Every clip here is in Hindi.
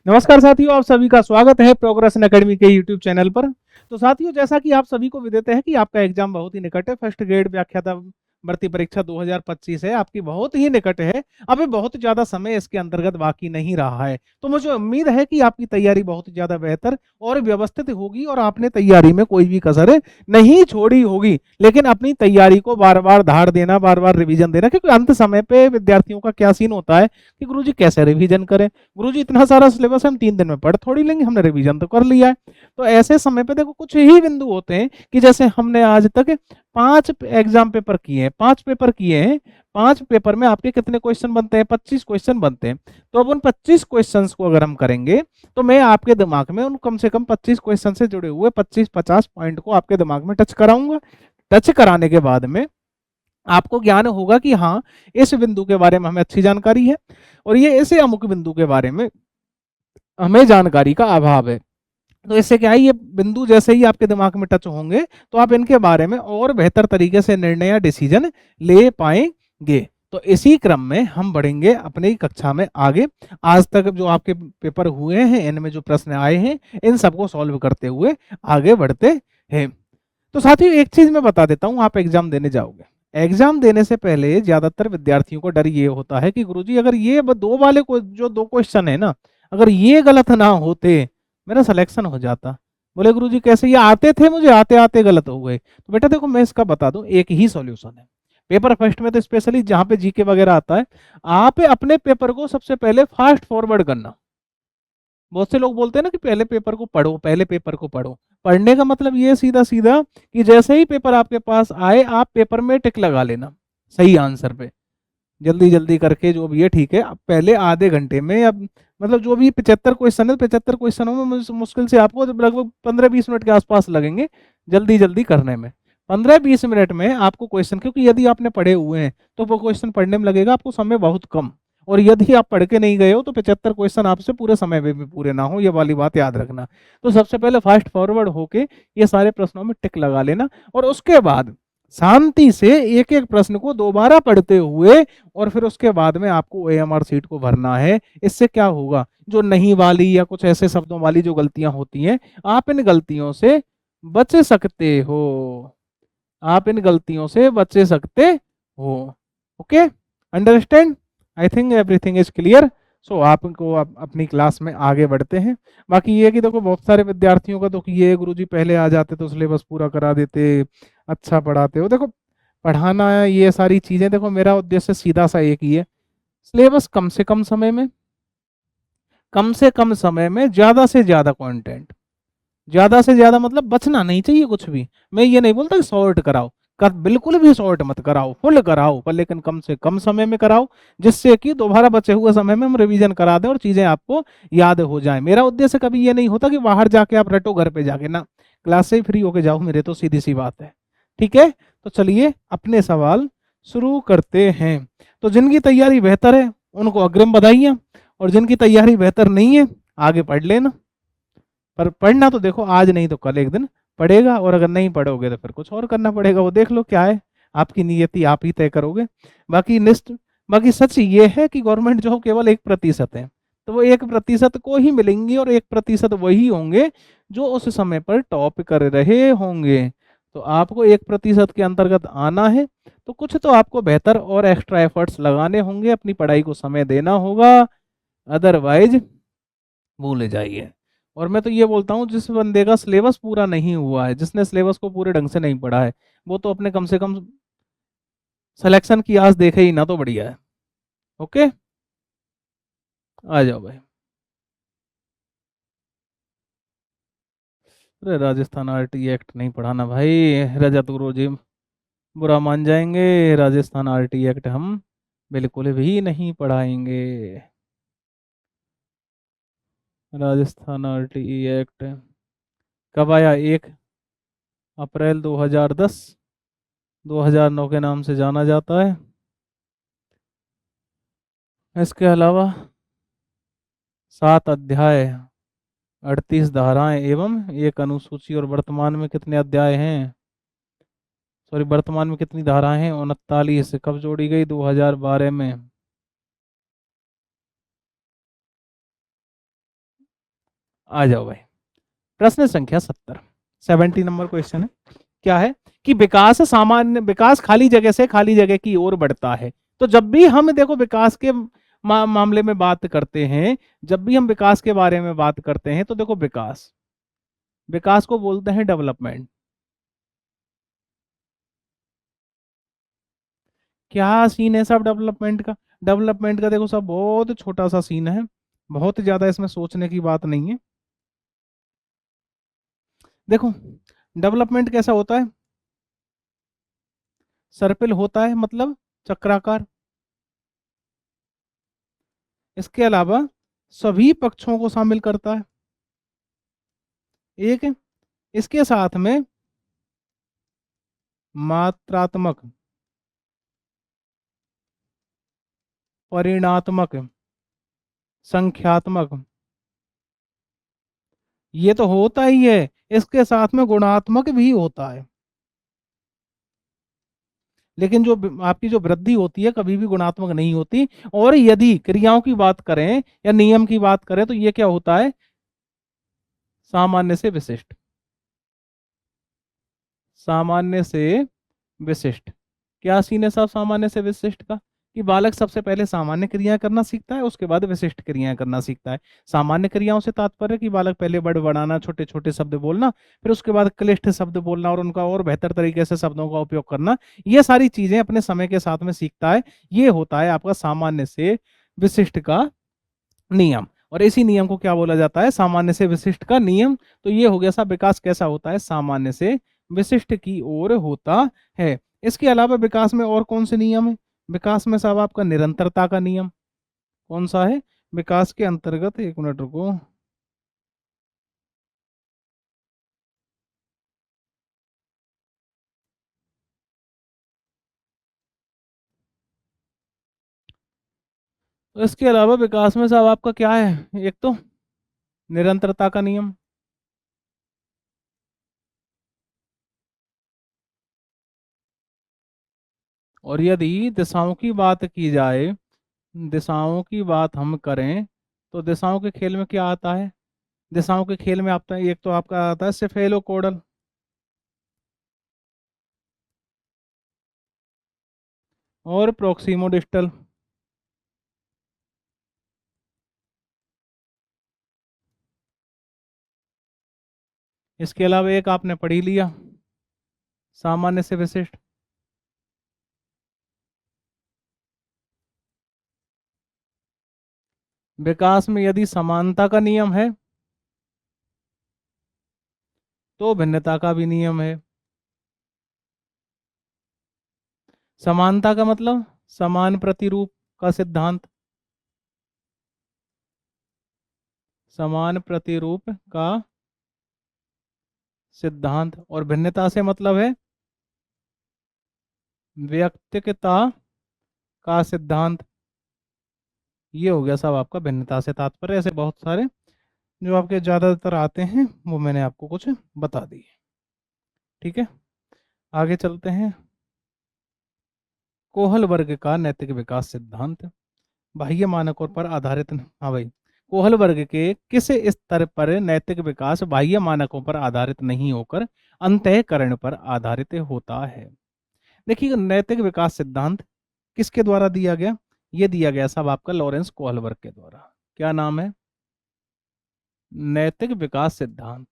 नमस्कार साथियों, आप सभी का स्वागत है प्रोग्रेशन एकेडमी के यूट्यूब चैनल पर। तो साथियों, जैसा कि आप सभी को विदित है कि आपका एग्जाम बहुत ही निकट है। फर्स्ट ग्रेड व्याख्याता भर्ती परीक्षा 2025 है, आपकी बहुत ही निकट है। अभी बहुत ज्यादा समय इसके अंतर्गत बाकी नहीं रहा है, तो मुझे उम्मीद है कि आपकी तैयारी बहुत ज्यादा बेहतर और व्यवस्थित होगी और आपने तैयारी में कोई भी कसर नहीं छोड़ी होगी। लेकिन अपनी तैयारी को बार बार धार देना, बार बार रिवीजन देना, क्योंकि अंत समय पे विद्यार्थियों का क्या सीन होता है कि गुरुजी कैसे रिवीजन करें, गुरुजी इतना सारा सिलेबस हम 3 दिन में पढ़ थोड़ी लेंगे, हमने रिवीजन तो कर लिया है। तो ऐसे समय पे देखो कुछ ही बिंदु होते हैं कि जैसे हमने आज तक 5 एग्जाम पेपर किए हैं, 5 पेपर किए हैं, 5 पेपर में आपके कितने क्वेश्चन बनते हैं? 25 क्वेश्चन बनते हैं। तो अब उन 25 क्वेश्चंस को अगर हम करेंगे तो मैं आपके दिमाग में उन कम से कम 25 क्वेश्चन से जुड़े हुए 25-50 पॉइंट को आपके दिमाग में टच कराऊंगा। टच कराने के बाद में आपको ज्ञान होगा कि हाँ, इस बिंदु के बारे में हमें अच्छी जानकारी है और ये ऐसे अमुक बिंदु के बारे में हमें जानकारी का अभाव है। तो इससे क्या है, ये बिंदु जैसे ही आपके दिमाग में टच होंगे तो आप इनके बारे में और बेहतर तरीके से निर्णय या डिसीजन ले पाएंगे। तो इसी क्रम में हम बढ़ेंगे अपनी कक्षा में आगे। आज तक जो आपके पेपर हुए हैं, इनमें जो प्रश्न आए हैं, इन सबको सॉल्व करते हुए आगे बढ़ते हैं। तो साथियों, एक चीज मैं बता देता हूं, आप एग्जाम देने जाओगे, एग्जाम देने से पहले ज्यादातर विद्यार्थियों को डर ये होता है कि गुरुजी अगर ये दो वाले को जो 2 क्वेश्चन है ना, अगर ये गलत ना होते मेरा सिलेक्शन हो जाता। बोले गुरुजी कैसे? ये आते थे, मुझे आते आते गलत हो गए। तो बेटा देखो, मैं इसका बता दूं, एक ही सॉल्यूशन है। पेपर फर्स्ट में तो स्पेशली जहां पे जीके वगैरह आता है, आप अपने पेपर को सबसे पहले फास्ट फॉरवर्ड करना। बहुत से लोग बोलते हैं ना कि पहले पेपर को पढ़ो, पहले पेपर को पढ़ो। पढ़ने का मतलब ये सीधा सीधा कि जैसे ही पेपर आपके पास आए, आप पेपर में टिक लगा लेना सही आंसर पे, जल्दी जल्दी करके जो भी है। ठीक है, अब पहले आधे घंटे में, अब मतलब जो भी 75 क्वेश्चन है, 75 क्वेश्चनों में मुश्किल से आपको लगभग 15-20 मिनट के आसपास लगेंगे जल्दी जल्दी करने में। 15-20 मिनट में आपको क्वेश्चन, क्योंकि यदि आपने पढ़े हुए हैं तो वो क्वेश्चन पढ़ने में लगेगा आपको समय बहुत कम, और यदि आप पढ़ के नहीं गए हो तो 75 क्वेश्चन आपसे पूरे समय में भी पूरे ना हो, ये वाली बात याद रखना। तो सबसे पहले फास्ट फॉरवर्ड होके ये सारे प्रश्नों में टिक लगा लेना, और उसके बाद शांति से एक एक प्रश्न को दोबारा पढ़ते हुए, और फिर उसके बाद में आपको ओएमआर सीट को भरना है। इससे क्या होगा, जो नहीं वाली या कुछ ऐसे शब्दों वाली जो गलतियां होती हैं, आप इन गलतियों से बच सकते हो। आप इन गलतियों से बच सकते हो। Okay, understand? I think everything is clear. So आपको अपनी क्लास में आगे बढ़ते हैं। बाकी ये कि देखो, बहुत सारे विद्यार्थियों का तो ये गुरुजी पहले आ जाते तो सिलेबस पूरा करा देते, अच्छा पढ़ाते हो। देखो, पढ़ाना ये सारी चीजें, देखो मेरा उद्देश्य सीधा सा एक ही है, सिलेबस कम से कम समय में ज्यादा से ज्यादा कंटेंट। ज्यादा से ज्यादा मतलब बचना नहीं चाहिए कुछ भी। मैं ये नहीं बोलता कि शॉर्ट कराओ, बिल्कुल भी शॉर्ट मत कराओ, फुल कराओ, पर लेकिन कम से कम समय में कराओ, जिससे कि दोबारा बचे हुए समय में हम रिवीजन करा दें और चीजें आपको याद हो जाएं। मेरा उद्देश्य कभी ये नहीं होता कि बाहर जाके आप रटो घर पे जाके ना, क्लास से ही फ्री होके जाओ मेरे, तो सीधी सी बात है। ठीक है, तो चलिए अपने सवाल शुरू करते हैं। तो जिनकी तैयारी बेहतर है उनको अग्रिम बधाइयां, और जिनकी तैयारी बेहतर नहीं है आगे पढ़ लेना। पर पढ़ना तो देखो आज नहीं तो कल एक दिन पढ़ेगा, और अगर नहीं पढ़ोगे तो फिर कुछ और करना पड़ेगा, वो देख लो क्या है, आपकी नियति आप ही तय करोगे। बाकी निष्ठ बाकी सच ये है कि गवर्नमेंट जॉब केवल 1% है, तो वो 1% को ही मिलेंगी, और 1% वही होंगे जो उस समय पर टॉप कर रहे होंगे। तो आपको 1% के अंतर्गत आना है, तो कुछ तो आपको बेहतर और एक्स्ट्रा एफर्ट्स लगाने होंगे, अपनी पढ़ाई को समय देना होगा, अदरवाइज भूल जाइए। और मैं तो ये बोलता हूँ, जिस बंदे का सिलेबस पूरा नहीं हुआ है, जिसने सिलेबस को पूरे ढंग से नहीं पढ़ा है, वो तो अपने कम से कम सिलेक्शन की आस देखे ही ना, तो बढ़िया है। ओके, आ जाओ भाई। अरे राजस्थान आरटी एक्ट नहीं पढ़ाना भाई, रजत गुरु जी बुरा मान जाएंगे। राजस्थान आरटी एक्ट हम बिल्कुल भी नहीं पढ़ाएंगे। राजस्थान आरटी एक्ट कब आया? 1 अप्रैल 2010, 2009 के नाम से जाना जाता है। इसके अलावा 7 अध्याय, 38 धाराएं एवं 1 अनुसूची, और वर्तमान में कितने अध्याय हैं? सॉरी, वर्तमान में कितनी धाराएं हैं? 39। कब जोड़ी गई? 2012 में। आ जाओ भाई, प्रश्न संख्या 70 नंबर क्वेश्चन है। क्या है कि विकास सामान्य, विकास खाली जगह से खाली जगह की ओर बढ़ता है। तो जब भी हम देखो विकास के मामले में बात करते हैं, जब भी हम विकास के बारे में बात करते हैं, तो देखो विकास, विकास को बोलते हैं डेवलपमेंट। क्या सीन है सब डेवलपमेंट का? डेवलपमेंट का देखो सब बहुत छोटा सा सीन है, बहुत ज्यादा इसमें सोचने की बात नहीं है। देखो डेवलपमेंट कैसा होता है, सर्पिल होता है, मतलब चक्राकार। इसके अलावा सभी पक्षों को शामिल करता है, एक। इसके साथ में मात्रात्मक, परिणात्मक, संख्यात्मक, ये तो होता ही है, इसके साथ में गुणात्मक भी होता है। लेकिन जो आपकी जो वृद्धि होती है कभी भी गुणात्मक नहीं होती। और यदि क्रियाओं की बात करें या नियम की बात करें तो ये क्या होता है, सामान्य से विशिष्ट। सामान्य से विशिष्ट। क्या सीन है साहब सामान्य से विशिष्ट का? कि बालक सबसे पहले सामान्य क्रियाएं करना सीखता है, उसके बाद विशिष्ट क्रियाएं करना सीखता है। सामान्य क्रियाओं से तात्पर्य कि बालक पहले वर्ड बनाना, छोटे छोटे शब्द बोलना, फिर उसके बाद क्लिष्ट शब्द बोलना और उनका और बेहतर तरीके से शब्दों का उपयोग करना, ये सारी चीजें अपने समय के साथ में सीखता है। ये होता है आपका सामान्य से विशिष्ट का नियम। और इसी नियम को क्या बोला जाता है, सामान्य से विशिष्ट का नियम। तो ये हो गया साहब विकास कैसा होता है, सामान्य से विशिष्ट की ओर होता है। इसके अलावा विकास में और कौन से नियम है? विकास में साहब आपका निरंतरता का नियम कौन सा है विकास के अंतर्गत, एक मिनट रुको। तो इसके अलावा विकास में साहब आपका क्या है, एक तो निरंतरता का नियम। और यदि दिशाओं की बात की जाए, दिशाओं की बात हम करें, तो दिशाओं के खेल में क्या आता है? दिशाओं के खेल में आता है, एक तो आपका आता है सेफेलोकोडल, और प्रोक्सिमोडिस्टल। इसके अलावा एक आपने पढ़ ही लिया, सामान्य से विशिष्ट। विकास में यदि समानता का नियम है तो भिन्नता का भी नियम है। समानता का मतलब समान प्रतिरूप का सिद्धांत, समान प्रतिरूप का सिद्धांत। और भिन्नता से मतलब है व्यक्तिकता का सिद्धांत। ये हो गया सब आपका भिन्नता से तात्पर्य। ऐसे बहुत सारे जो आपके ज्यादातर आते हैं वो मैंने आपको कुछ बता दिए। ठीक है, आगे चलते हैं। कोहल वर्ग का नैतिक विकास सिद्धांत बाह्य मानकों पर आधारित हाँ भाई, कोहल वर्ग के किस स्तर पर नैतिक विकास बाह्य मानकों पर आधारित नहीं होकर अंतःकरण पर आधारित होता है? देखिए नैतिक विकास सिद्धांत किसके द्वारा दिया गया? ये दिया गया साहब आपका लॉरेंस कोहलबर्ग के द्वारा। क्या नाम है? नैतिक विकास सिद्धांत।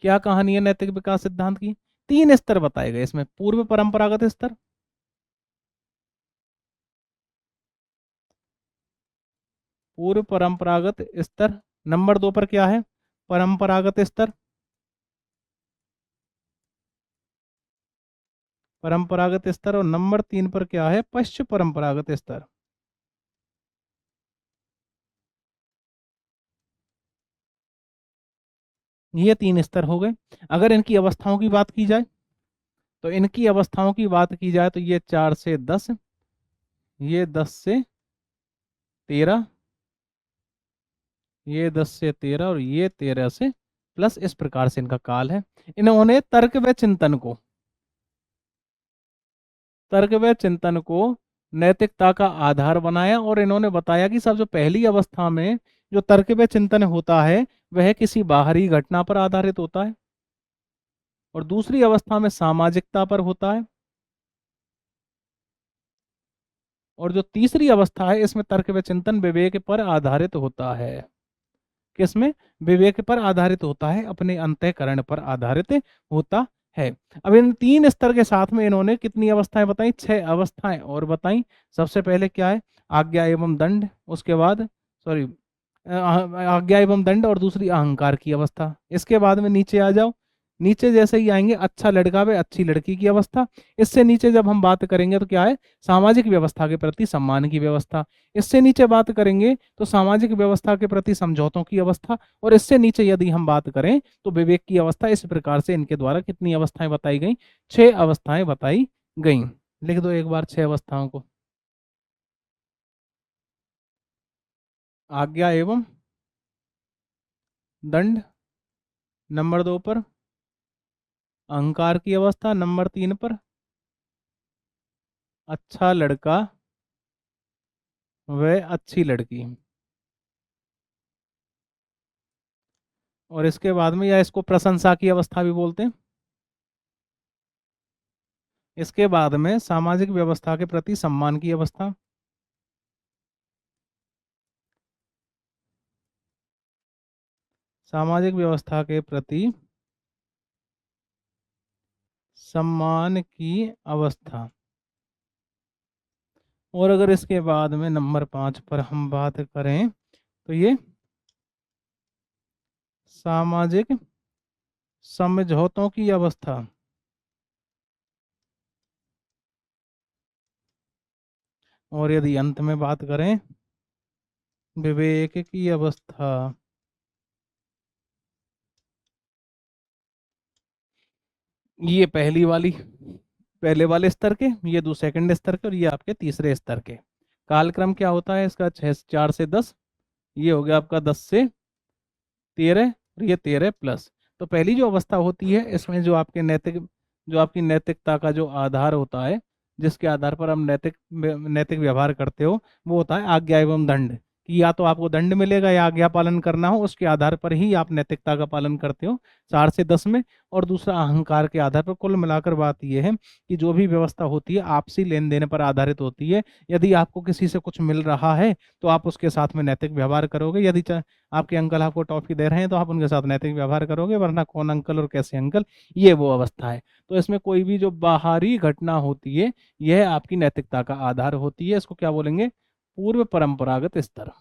क्या कहानी है नैतिक विकास सिद्धांत की? तीन स्तर बताए गए इसमें। पूर्व परंपरागत स्तर, पूर्व परंपरागत स्तर। नंबर 2 पर क्या है? परंपरागत स्तर, परंपरागत स्तर। और नंबर 3 पर क्या है? पश्च परंपरागत स्तर। ये तीन स्तर हो गए। अगर इनकी अवस्थाओं की बात की जाए, तो इनकी अवस्थाओं की बात की जाए तो ये 4 से 10, ये 10 से 13, ये 10 से 13 और ये 13 से प्लस, इस प्रकार से इनका काल है। इन्होंने तर्क व चिंतन को नैतिकता का आधार बनाया और इन्होंने बताया कि सब जो पहली अवस्था में जो तर्क व चिंतन होता है वह किसी बाहरी घटना पर आधारित होता है, और दूसरी अवस्था में सामाजिकता पर होता है, और जो तीसरी अवस्था है इसमें तर्क व चिंतन विवेक पर आधारित होता है। किसमें? विवेक पर आधारित होता है, अपने अंतःकरण पर आधारित होता है। अब इन तीन स्तर के साथ में इन्होंने कितनी अवस्थाएं बताई? 6 अवस्थाएं और बताई। सबसे पहले क्या है? आज्ञा एवं दंड, उसके बाद सॉरी आज्ञा एवं दंड, और दूसरी अहंकार की अवस्था। इसके बाद में नीचे आ जाओ, नीचे जैसे ही आएंगे अच्छा लड़का व अच्छी लड़की की अवस्था। इससे नीचे जब हम बात करेंगे तो क्या है? सामाजिक व्यवस्था के प्रति सम्मान की व्यवस्था। इससे नीचे बात करेंगे तो सामाजिक व्यवस्था के प्रति समझौतों की अवस्था, और इससे नीचे यदि हम बात करें तो विवेक की अवस्था। इस प्रकार से इनके द्वारा कितनी अवस्थाएं बताई गई? 6 अवस्थाएं बताई गई। लिख दो एक बार 6 अवस्थाओं को। आज्ञा एवं दंड नंबर 2 पर, अहंकार की अवस्था नंबर 3 पर, अच्छा लड़का व अच्छी लड़की, और इसके बाद में, या इसको प्रशंसा की अवस्था भी बोलते हैं, इसके बाद में सामाजिक व्यवस्था के प्रति सम्मान की अवस्था, सामाजिक व्यवस्था के प्रति सम्मान की अवस्था, और अगर इसके बाद में नंबर 5 पर हम बात करें तो ये सामाजिक समझौतों की अवस्था, और यदि अंत में बात करें विवेक की अवस्था। ये पहली वाली, पहले वाले स्तर के, ये दो सेकंड स्तर के, और ये आपके तीसरे स्तर के। कालक्रम क्या होता है इसका? 4 से 10। ये हो गया आपका 10 से 13, और ये 13+। तो पहली जो अवस्था होती है इसमें जो आपके नैतिक, जो आपकी नैतिकता का जो आधार होता है, जिसके आधार पर हम नैतिक नैतिक व्यवहार करते हो, वो होता है आज्ञा एवं दंड। कि या तो आपको दंड मिलेगा या आज्ञा पालन करना हो, उसके आधार पर ही आप नैतिकता का पालन करते हो 4 से 10 में। और दूसरा अहंकार के आधार पर। कुल मिलाकर बात यह है कि जो भी व्यवस्था होती है आपसी लेन देन पर आधारित होती है। यदि आपको किसी से कुछ मिल रहा है तो आप उसके साथ में नैतिक व्यवहार करोगे। यदि आपके अंकल आपको टॉफी दे रहे हैं तो आप उनके साथ नैतिक व्यवहार करोगे, वरना कौन अंकल और कैसे अंकल, ये वो अवस्था है। तो इसमें कोई भी जो बाहरी घटना होती है यह आपकी नैतिकता का आधार होती है। इसको क्या बोलेंगे? पूर्व परंपरागत स्तर।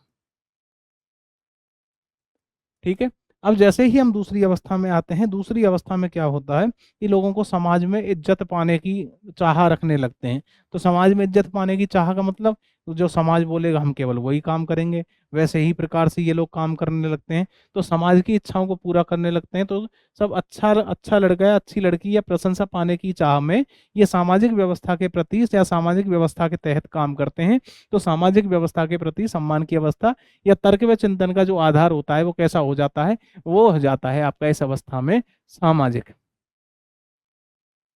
ठीक है। अब जैसे ही हम दूसरी अवस्था में आते हैं, दूसरी अवस्था में क्या होता है कि लोगों को समाज में इज्जत पाने की चाह रखने लगते हैं। तो समाज में इज्जत पाने की चाह का मतलब, जो समाज बोलेगा हम केवल वही काम करेंगे, वैसे ही प्रकार से ये लोग काम करने लगते हैं। तो समाज की इच्छाओं को पूरा करने लगते हैं। तो सब अच्छा अच्छा लड़का या अच्छी लड़की या प्रशंसा पाने की चाह में ये सामाजिक व्यवस्था के प्रति या सामाजिक व्यवस्था के तहत काम करते हैं। तो सामाजिक व्यवस्था के प्रति सम्मान की अवस्था या तर्क व चिंतन का जो आधार होता है वो कैसा हो जाता है? वो हो जाता है आपका इस अवस्था में सामाजिक।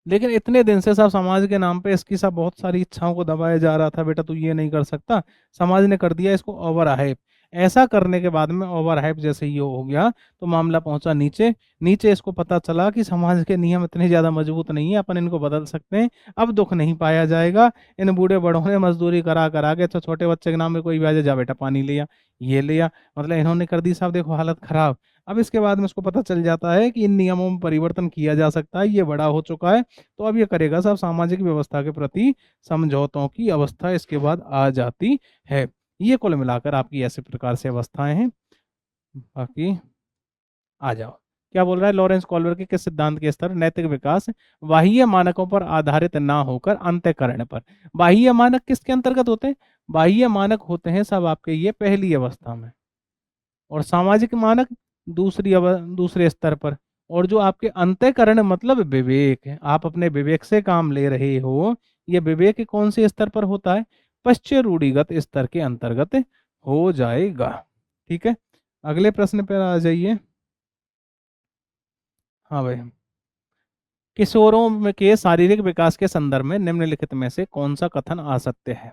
लेकिन इतने दिन से सब समाज के नाम पे इसकी सब बहुत सारी इच्छाओं को दबाया जा रहा था, बेटा तू ये नहीं कर सकता। समाज ने कर दिया इसको ओवर हाइप। ऐसा करने के बाद में ओवर हाइप जैसे ये हो गया तो मामला पहुंचा नीचे। नीचे इसको पता चला कि समाज के नियम इतने ज्यादा मजबूत नहीं है, अपन इनको बदल सकते हैं। अब दुख नहीं पाया जाएगा। इन बूढ़े बड़ों ने मजदूरी करा करा के, तो छोटे बच्चे के नाम में कोई भी जा बेटा पानी लिया, ये लिया, मतलब इन्होंने कर दी साहब देखो हालत खराब। अब इसके बाद में उसको पता चल जाता है कि इन नियमों में परिवर्तन किया जा सकता है, ये बड़ा हो चुका है। तो अब ये करेगा साहब सामाजिक व्यवस्था के प्रति समझौतों की अवस्था इसके बाद आ जाती है। ये कुल मिलाकर आपकी ऐसे प्रकार से अवस्थाएं हैं। बाकी आ जाओ, क्या बोल रहा है लॉरेंस कॉल्वर के किस सिद्धांत के स्तर? नैतिक विकास बाह्य मानकों पर आधारित ना होकर अंतःकरण पर। बाह्य मानक किसके अंतर्गत होते हैं? बाह्य मानक होते हैं सब आपके ये पहली अवस्था में, और सामाजिक मानक दूसरे स्तर पर। और जो आपके अंतःकरण मतलब विवेक है, आप अपने विवेक से काम ले रहे हो, ये विवेक कौन से स्तर पर होता है? पश्चिम रूढ़िगत स्तर के अंतर्गत हो जाएगा। ठीक है, अगले प्रश्न पर आ जाइए। हाँ भाई, किशोरों में के शारीरिक विकास के संदर्भ में निम्नलिखित में से कौन सा कथन आ सकते हैं?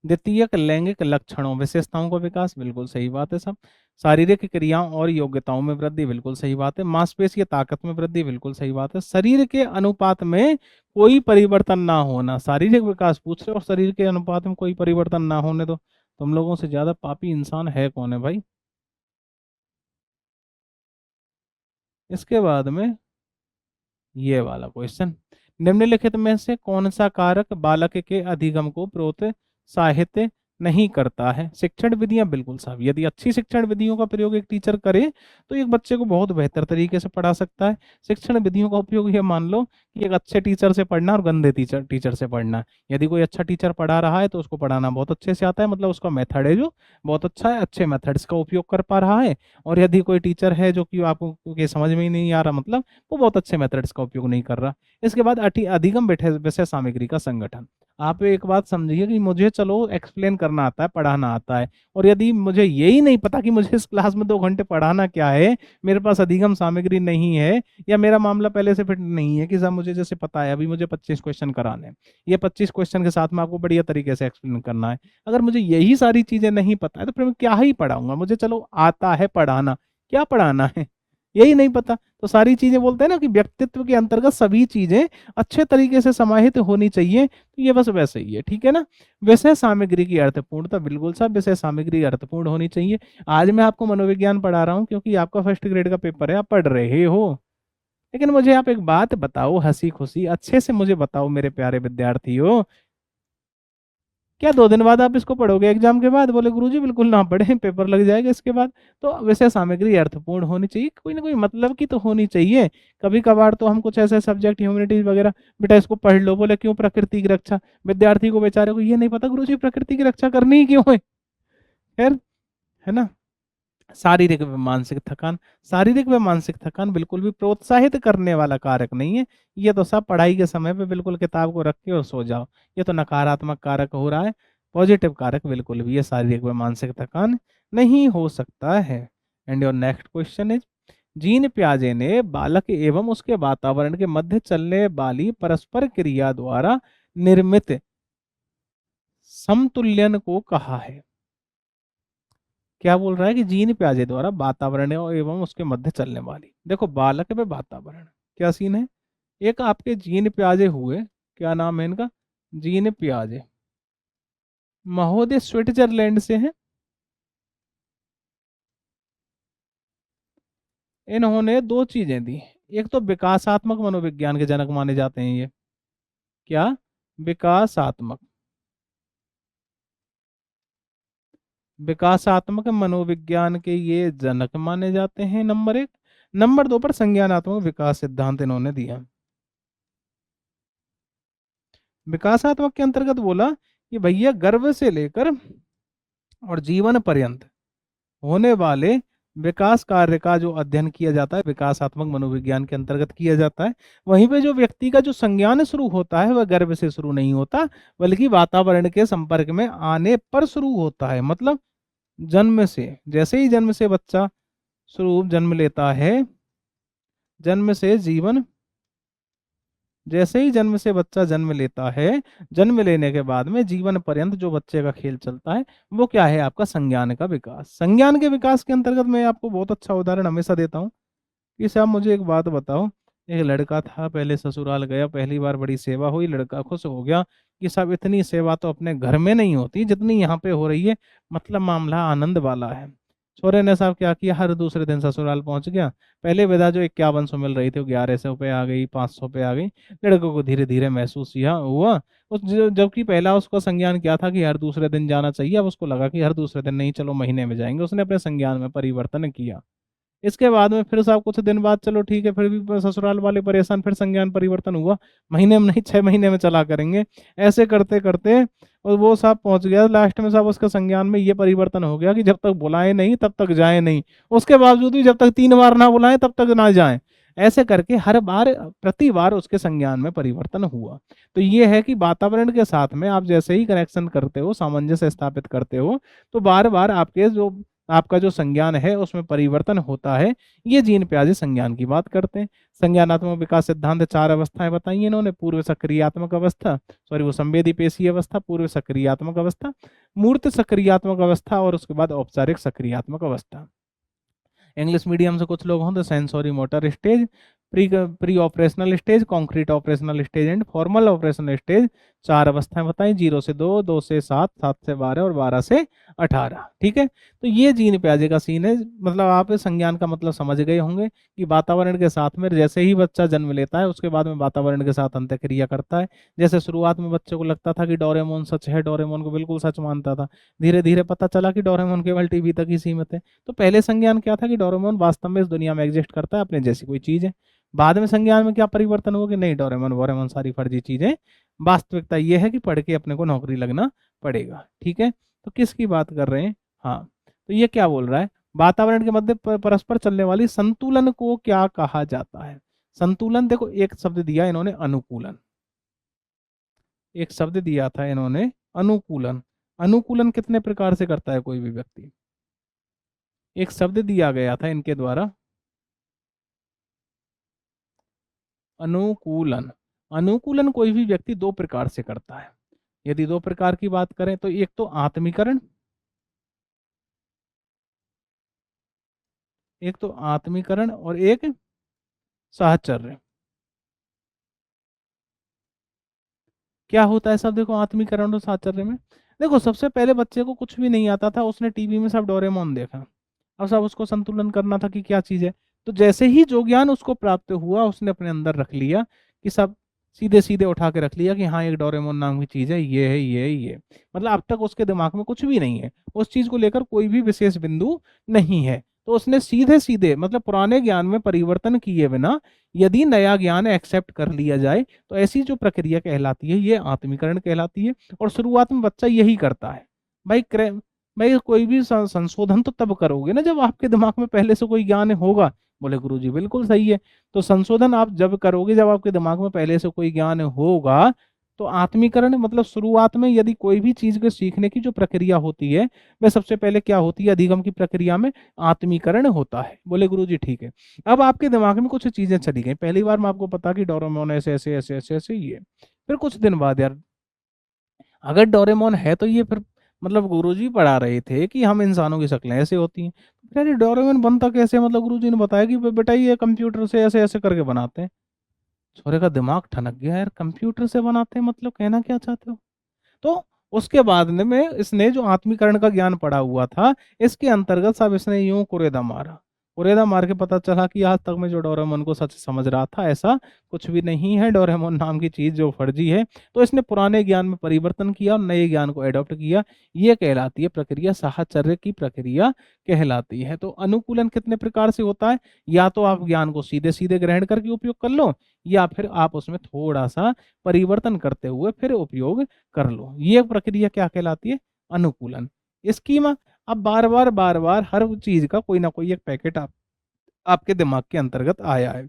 द्वितीयक लैंगिक लक्षणों विशेषताओं का विकास, बिल्कुल सही बात है सब। शारीरिक क्रियाओं और योग्यताओं में वृद्धि, बिल्कुल सही बात है। मांसपेशी ताकत में वृद्धि, बिल्कुल सही बात है। शरीर के अनुपात में कोई परिवर्तन ना होना, शारीरिक विकास पूछ रहे हो और शरीर के अनुपात में कोई परिवर्तन ना होने, तो तुम लोगों से ज्यादा पापी इंसान है कौन है भाई? इसके बाद में ये वाला क्वेश्चन, निम्नलिखित में से कौन सा कारक बालक के अधिगम को प्रोत्साहित नहीं करता है? शिक्षण विधियां, बिल्कुल साहब। यदि अच्छी शिक्षण विधियों का प्रयोग एक टीचर करे तो एक बच्चे को बहुत बेहतर तरीके से पढ़ा सकता है। शिक्षण विधियों का उपयोग ये मान लो कि एक अच्छे टीचर से पढ़ना और गंदे टीचर टीचर से पढ़ना। यदि कोई अच्छा टीचर पढ़ा रहा है तो उसको पढ़ाना बहुत अच्छे से आता है, मतलब उसका मेथड है जो बहुत अच्छा है, अच्छे मेथड्स का उपयोग कर पा रहा है। और यदि कोई टीचर है जो कि आपको के समझ में ही नहीं आ रहा, मतलब वो बहुत अच्छे मेथड्स का उपयोग नहीं कर रहा। इसके बाद अधिगम विषय सामग्री का संगठन। आप एक बात समझिए कि मुझे चलो एक्सप्लेन करना आता है, पढ़ाना आता है, और यदि मुझे यही नहीं पता कि मुझे इस क्लास में 2 घंटे पढ़ाना क्या है, मेरे पास अधिगम सामग्री नहीं है, या मेरा मामला पहले से फिट नहीं है कि साहब मुझे जैसे पता है अभी मुझे 25 क्वेश्चन कराने हैं, ये 25 क्वेश्चन के साथ में आपको बढ़िया तरीके से एक्सप्लेन करना है, अगर मुझे यही सारी चीजें नहीं पता है तो फिर मैं क्या ही पढ़ाऊंगा? मुझे चलो आता है पढ़ाना, क्या पढ़ाना है यही नहीं पता। तो सारी चीजें बोलते हैं ना कि व्यक्तित्व के अंतर्गत सभी चीजें अच्छे तरीके से समाहित होनी चाहिए, तो ये बस वैसे ही है, ठीक है ना। विषय सामग्री की अर्थपूर्णता, बिल्कुल साहब, विषय सामग्री अर्थपूर्ण होनी चाहिए। आज मैं आपको मनोविज्ञान पढ़ा रहा हूँ क्योंकि आपका फर्स्ट ग्रेड का पेपर है, आप पढ़ रहे हो, लेकिन मुझे आप एक बात बताओ, हंसी खुशी अच्छे से मुझे बताओ मेरे प्यारे विद्यार्थियों, क्या 2 दिन बाद आप इसको पढ़ोगे एग्जाम के बाद? बोले गुरुजी बिल्कुल ना पढ़े, पेपर लग जाएगा इसके बाद। तो विषय सामग्री अर्थपूर्ण होनी चाहिए, कोई ना कोई मतलब की तो होनी चाहिए। कभी कभार तो हम कुछ ऐसे सब्जेक्ट ह्यूमैनिटीज वगैरह, बेटा इसको पढ़ लो, बोले क्यों? प्रकृति की रक्षा। विद्यार्थी को बेचारे को ये नहीं पता गुरुजी प्रकृति की रक्षा करनी ही क्यों है। खैर, है ना। शारीरिक व मानसिक थकान, शारीरिक व मानसिक थकान बिल्कुल भी प्रोत्साहित करने वाला कारक नहीं है। ये तो सब पढ़ाई के समय पे बिल्कुल किताब को रख के और सो जाओ, ये तो नकारात्मक कारक हो रहा है। पॉजिटिव कारक बिल्कुल भी ये शारीरिक व मानसिक थकान नहीं हो सकता है। And your next question is, Jean पियाजे ने बालक एवं उसके वातावरण के मध्य चलने वाली परस्पर क्रिया द्वारा निर्मित समतुल्यन को कहा है। क्या बोल रहा है कि जीन प्याजे द्वारा वातावरण एवं उसके मध्य चलने वाली, देखो बालक में वातावरण क्या सीन है। एक आपके जीन प्याजे हुए, क्या नाम है इनका? जीन प्याजे, महोदय स्विट्जरलैंड से हैं। इन्होंने 2 चीजें दी, एक तो विकासात्मक मनोविज्ञान के जनक माने जाते हैं ये, क्या? विकासात्मक, विकासात्मक मनोविज्ञान के ये जनक माने जाते हैं, नंबर 1। नंबर 2 पर संज्ञानात्मक विकास सिद्धांत इन्होंने दिया। विकासात्मक के अंतर्गत बोला कि भैया गर्भ से लेकर और जीवन पर्यंत होने वाले विकास कार्य का जो अध्ययन किया जाता है विकासात्मक मनोविज्ञान के अंतर्गत किया जाता है। वहीं पे जो व्यक्ति का जो संज्ञान शुरू होता है वह गर्भ से शुरू नहीं होता, बल्कि वातावरण के संपर्क में आने पर शुरू होता है। मतलब जन्म से, जैसे ही जन्म से बच्चा शुरू जन्म लेता है, जन्म से जीवन, जैसे ही जन्म से बच्चा जन्म लेता है, जन्म लेने के बाद में जीवन पर्यंत जो बच्चे का खेल चलता है वो क्या है? आपका संज्ञान का विकास। संज्ञान के विकास के अंतर्गत मैं आपको बहुत अच्छा उदाहरण हमेशा देता हूँ कि साहब मुझे एक बात बताओ, एक लड़का था, पहले ससुराल गया, पहली बार बड़ी सेवा हुई, लड़का खुश हो गया कि साहब इतनी सेवा तो अपने घर में नहीं होती जितनी यहाँ पे हो रही है, मतलब मामला आनंद वाला है। छोरे ने साहब क्या किया, हर दूसरे दिन ससुराल पहुंच गया। पहले विदा जो 5100 मिल रही थी वो 1100 पे आ गई, 500 पे आ गई। लड़कों को धीरे धीरे महसूस हुआ उस जबकि पहला उसका संज्ञान क्या था कि हर दूसरे दिन जाना चाहिए, अब उसको लगा कि हर दूसरे दिन नहीं, चलो महीने में जाएंगे। उसने अपने संज्ञान में परिवर्तन किया। इसके बाद में फिर साहब कुछ दिन बाद, चलो ठीक है, फिर भी ससुराल वाले परेशान, फिर संज्ञान परिवर्तन हुआ, महीने में नहीं 6 महीने में चला करेंगे। ऐसे करते करते और वो साहब पहुंच गया लास्ट में, साहब उसका संज्ञान में ये परिवर्तन हो गया कि जब तक बुलाए नहीं तब तक जाए नहीं, उसके बावजूद भी जब तक 3 बार ना बुलाए तब तक ना जाए। ऐसे करके हर बार प्रति बार उसके संज्ञान में परिवर्तन हुआ। तो ये है कि वातावरण के साथ में आप जैसे ही कनेक्शन करते हो, सामंजस्य स्थापित करते हो, तो बार बार आपके जो आपका जो संज्ञान है उसमें परिवर्तन होता है, ये जीन पियाजे संज्ञान की बात करते हैं। संज्ञानात्मक विकास सिद्धांत 4 अवस्थाएं बताई इन्होंने, पूर्व सक्रियात्मक अवस्था, सॉरी वो संवेदी पेशीय अवस्था, पूर्व सक्रियात्मक अवस्था, मूर्त सक्रियात्मक अवस्था और उसके बाद औपचारिक सक्रियात्मक अवस्था। इंग्लिश मीडियम से कुछ लोग हों तो sensory motor stage, pre operational stage, concrete operational stage and formal operational stage. 4 अवस्थाएं बताई, 0 से 2, 2 से 7, 7 से 12 और 12 से 18। ठीक है, तो ये जीन पियाजे का सीन है। मतलब आप इस संज्ञान का मतलब समझ गए होंगे कि वातावरण के साथ में जैसे ही बच्चा जन्म लेता है उसके बाद में वातावरण के साथ अंतःक्रिया करता है। जैसे शुरुआत में बच्चे को लगता था कि डोरेमोन सच है, डोरेमोन को बिल्कुल सच मानता था, धीरे धीरे पता चला कि डोरेमोन केवल टीवी तक ही सीमित है। तो पहले संज्ञान क्या था कि डोरेमोन वास्तव में इस दुनिया में एग्जिस्ट करता है, अपने जैसी कोई चीज है। बाद में संज्ञान में क्या परिवर्तन हुआ कि नहीं, डोरेमोन वोरेमोन सारी फर्जी चीजें, वास्तविकता यह है कि पढ़ के अपने को नौकरी लगना पड़ेगा। ठीक है, तो किसकी बात कर रहे हैं? हाँ, तो ये क्या बोल रहा है, वातावरण के मध्य परस्पर चलने वाली संतुलन को क्या कहा जाता है? संतुलन, देखो एक शब्द दिया इन्होंने अनुकूलन, एक शब्द दिया था इन्होंने अनुकूलन। अनुकूलन कितने प्रकार से करता है कोई भी व्यक्ति? एक शब्द दिया गया था इनके द्वारा, अनुकूलन। अनुकूलन कोई भी व्यक्ति 2 प्रकार से करता है। यदि 2 प्रकार की बात करें तो एक तो आत्मीकरण, एक तो आत्मीकरण और एक साहचर्य। क्या होता है सब, देखो आत्मीकरण और साहचर्य में, देखो सबसे पहले बच्चे को कुछ भी नहीं आता था, उसने टीवी में सब डोरेमोन देखा, अब सब उसको संतुलन करना था कि क्या चीज है। तो जैसे ही जो ज्ञान उसको प्राप्त हुआ उसने अपने अंदर रख लिया कि सब सीधे सीधे उठा के रख लिया कि हाँ एक डोरेमोन नाम की चीज है, ये है, ये है, ये। मतलब अब तक उसके दिमाग में कुछ भी नहीं है, उस चीज को लेकर कोई भी विशेष बिंदु नहीं है। तो उसने सीधे सीधे मतलब पुराने ज्ञान में परिवर्तन किए बिना यदि नया ज्ञान एक्सेप्ट कर लिया जाए तो ऐसी जो प्रक्रिया कहलाती है ये आत्मीकरण कहलाती है। और शुरुआत में बच्चा यही करता है। भाई भाई कोई भी संशोधन तो तब करोगे ना जब आपके दिमाग में पहले से कोई ज्ञान होगा। बोले गुरुजी बिल्कुल सही है। तो संशोधन आप जब करोगे जब आपके दिमाग में पहले से कोई ज्ञान होगा। तो आत्मीकरण मतलब शुरुआत में यदि कोई भी चीज को सीखने की जो प्रक्रिया होती है वह सबसे पहले क्या होती है, अधिगम की प्रक्रिया में आत्मीकरण होता है। बोले गुरुजी ठीक है। अब आपके दिमाग में कुछ चीजें चली गई, पहली बार में आपको पता कि डोरेमोन ऐसे ऐसे ऐसे ऐसे ऐसे ये, फिर कुछ दिन बाद यार अगर डोरेमोन है तो ये फिर मतलब गुरुजी पढ़ा रहे थे कि हम इंसानों की शक्लें ऐसे होती हैं, तो यार ये डोरेमोन बनता कैसे? मतलब गुरुजी ने बताया कि बेटा ये कंप्यूटर से ऐसे ऐसे करके बनाते हैं। छोरे का दिमाग ठनक गया, यार कंप्यूटर से बनाते हैं मतलब कहना क्या चाहते हो? तो उसके बाद में इसने जो आत्मीकरण का ज्ञान पढ़ा हुआ था इसके अंतर्गत सब इसने यूं कुरेदा मारा। कुरेदा मार के पता चला कि आज तक मैं जो डोरेमोन को सच समझ रहा था ऐसा कुछ भी नहीं है, डोरेमोन नाम की चीज जो फर्जी है। तो इसने पुराने ज्ञान में परिवर्तन किया और नए ज्ञान को एडॉप्ट किया। ये कहलाती है प्रक्रिया, साहचर्य की प्रक्रिया कहलाती है। तो अनुकूलन कितने प्रकार से होता है? या तो आप ज्ञान को सीधे सीधे ग्रहण करके उपयोग कर लो, या फिर आप उसमें थोड़ा सा परिवर्तन करते हुए फिर उपयोग कर लो। ये प्रक्रिया क्या कहलाती है? अनुकूलन। स्कीमा, अब बार बार हर चीज का कोई ना कोई एक पैकेट आपके दिमाग के अंतर्गत आया है।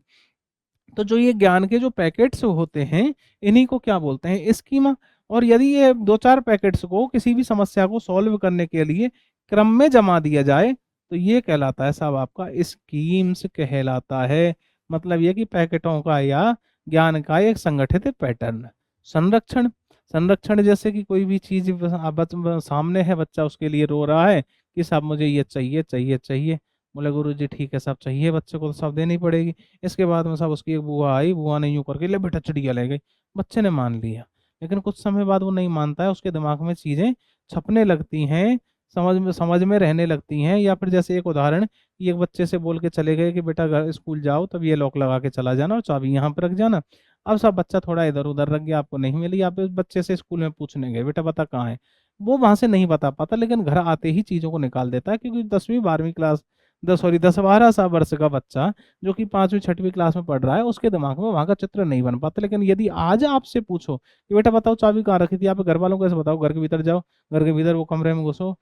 तो जो ये ज्ञान के जो पैकेट्स होते हैं इन्हीं को क्या बोलते हैं? स्कीमा। और यदि ये 2-4 पैकेट्स को किसी भी समस्या को सॉल्व करने के लिए क्रम में जमा दिया जाए तो ये कहलाता है साहब आपका स्कीम्स कहलाता है। मतलब ये कि पैकेटों का या ज्ञान का एक संगठित पैटर्न। संरक्षण, संरक्षण जैसे कि कोई भी चीज सामने है, बच्चा उसके लिए रो रहा है कि साहब मुझे ये चाहिए चाहिए चाहिए। बोले गुरु जी ठीक है साहब, चाहिए बच्चे को तो साहब देनी पड़ेगी। इसके बाद में साहब उसकी एक बुआ आई, बुआ ने यूं करके ले बेटा चिड़िया ले गई। बच्चे ने मान लिया, लेकिन कुछ समय बाद वो नहीं मानता है, उसके दिमाग में चीजें छपने लगती हैं, समझ में रहने लगती हैं। या फिर जैसे एक उदाहरण कि एक बच्चे से बोल के चले गए कि बेटा घर स्कूल जाओ तब ये लॉक लगा के चला जाना और चाबी यहाँ पर रख जाना। अब सब बच्चा थोड़ा इधर उधर रख गया, आपको नहीं मिली, आप इस बच्चे से स्कूल में पूछने गए बेटा बता कहाँ है, वो वहां से नहीं बता पाता, लेकिन घर आते ही चीजों को निकाल देता है। क्योंकि 10वीं 12वीं क्लास 10 12 का बच्चा जो कि 5वीं 6वीं क्लास में पढ़ रहा है उसके दिमाग में वहां का चित्र नहीं बन पाता। लेकिन यदि आज आपसे पूछो कि बेटा बताओ चाबी कहाँ रखी थी, आप घर वालों को ऐसे बताओ घर के भीतर जाओ, घर के भीतर वो कमरे में घुसो,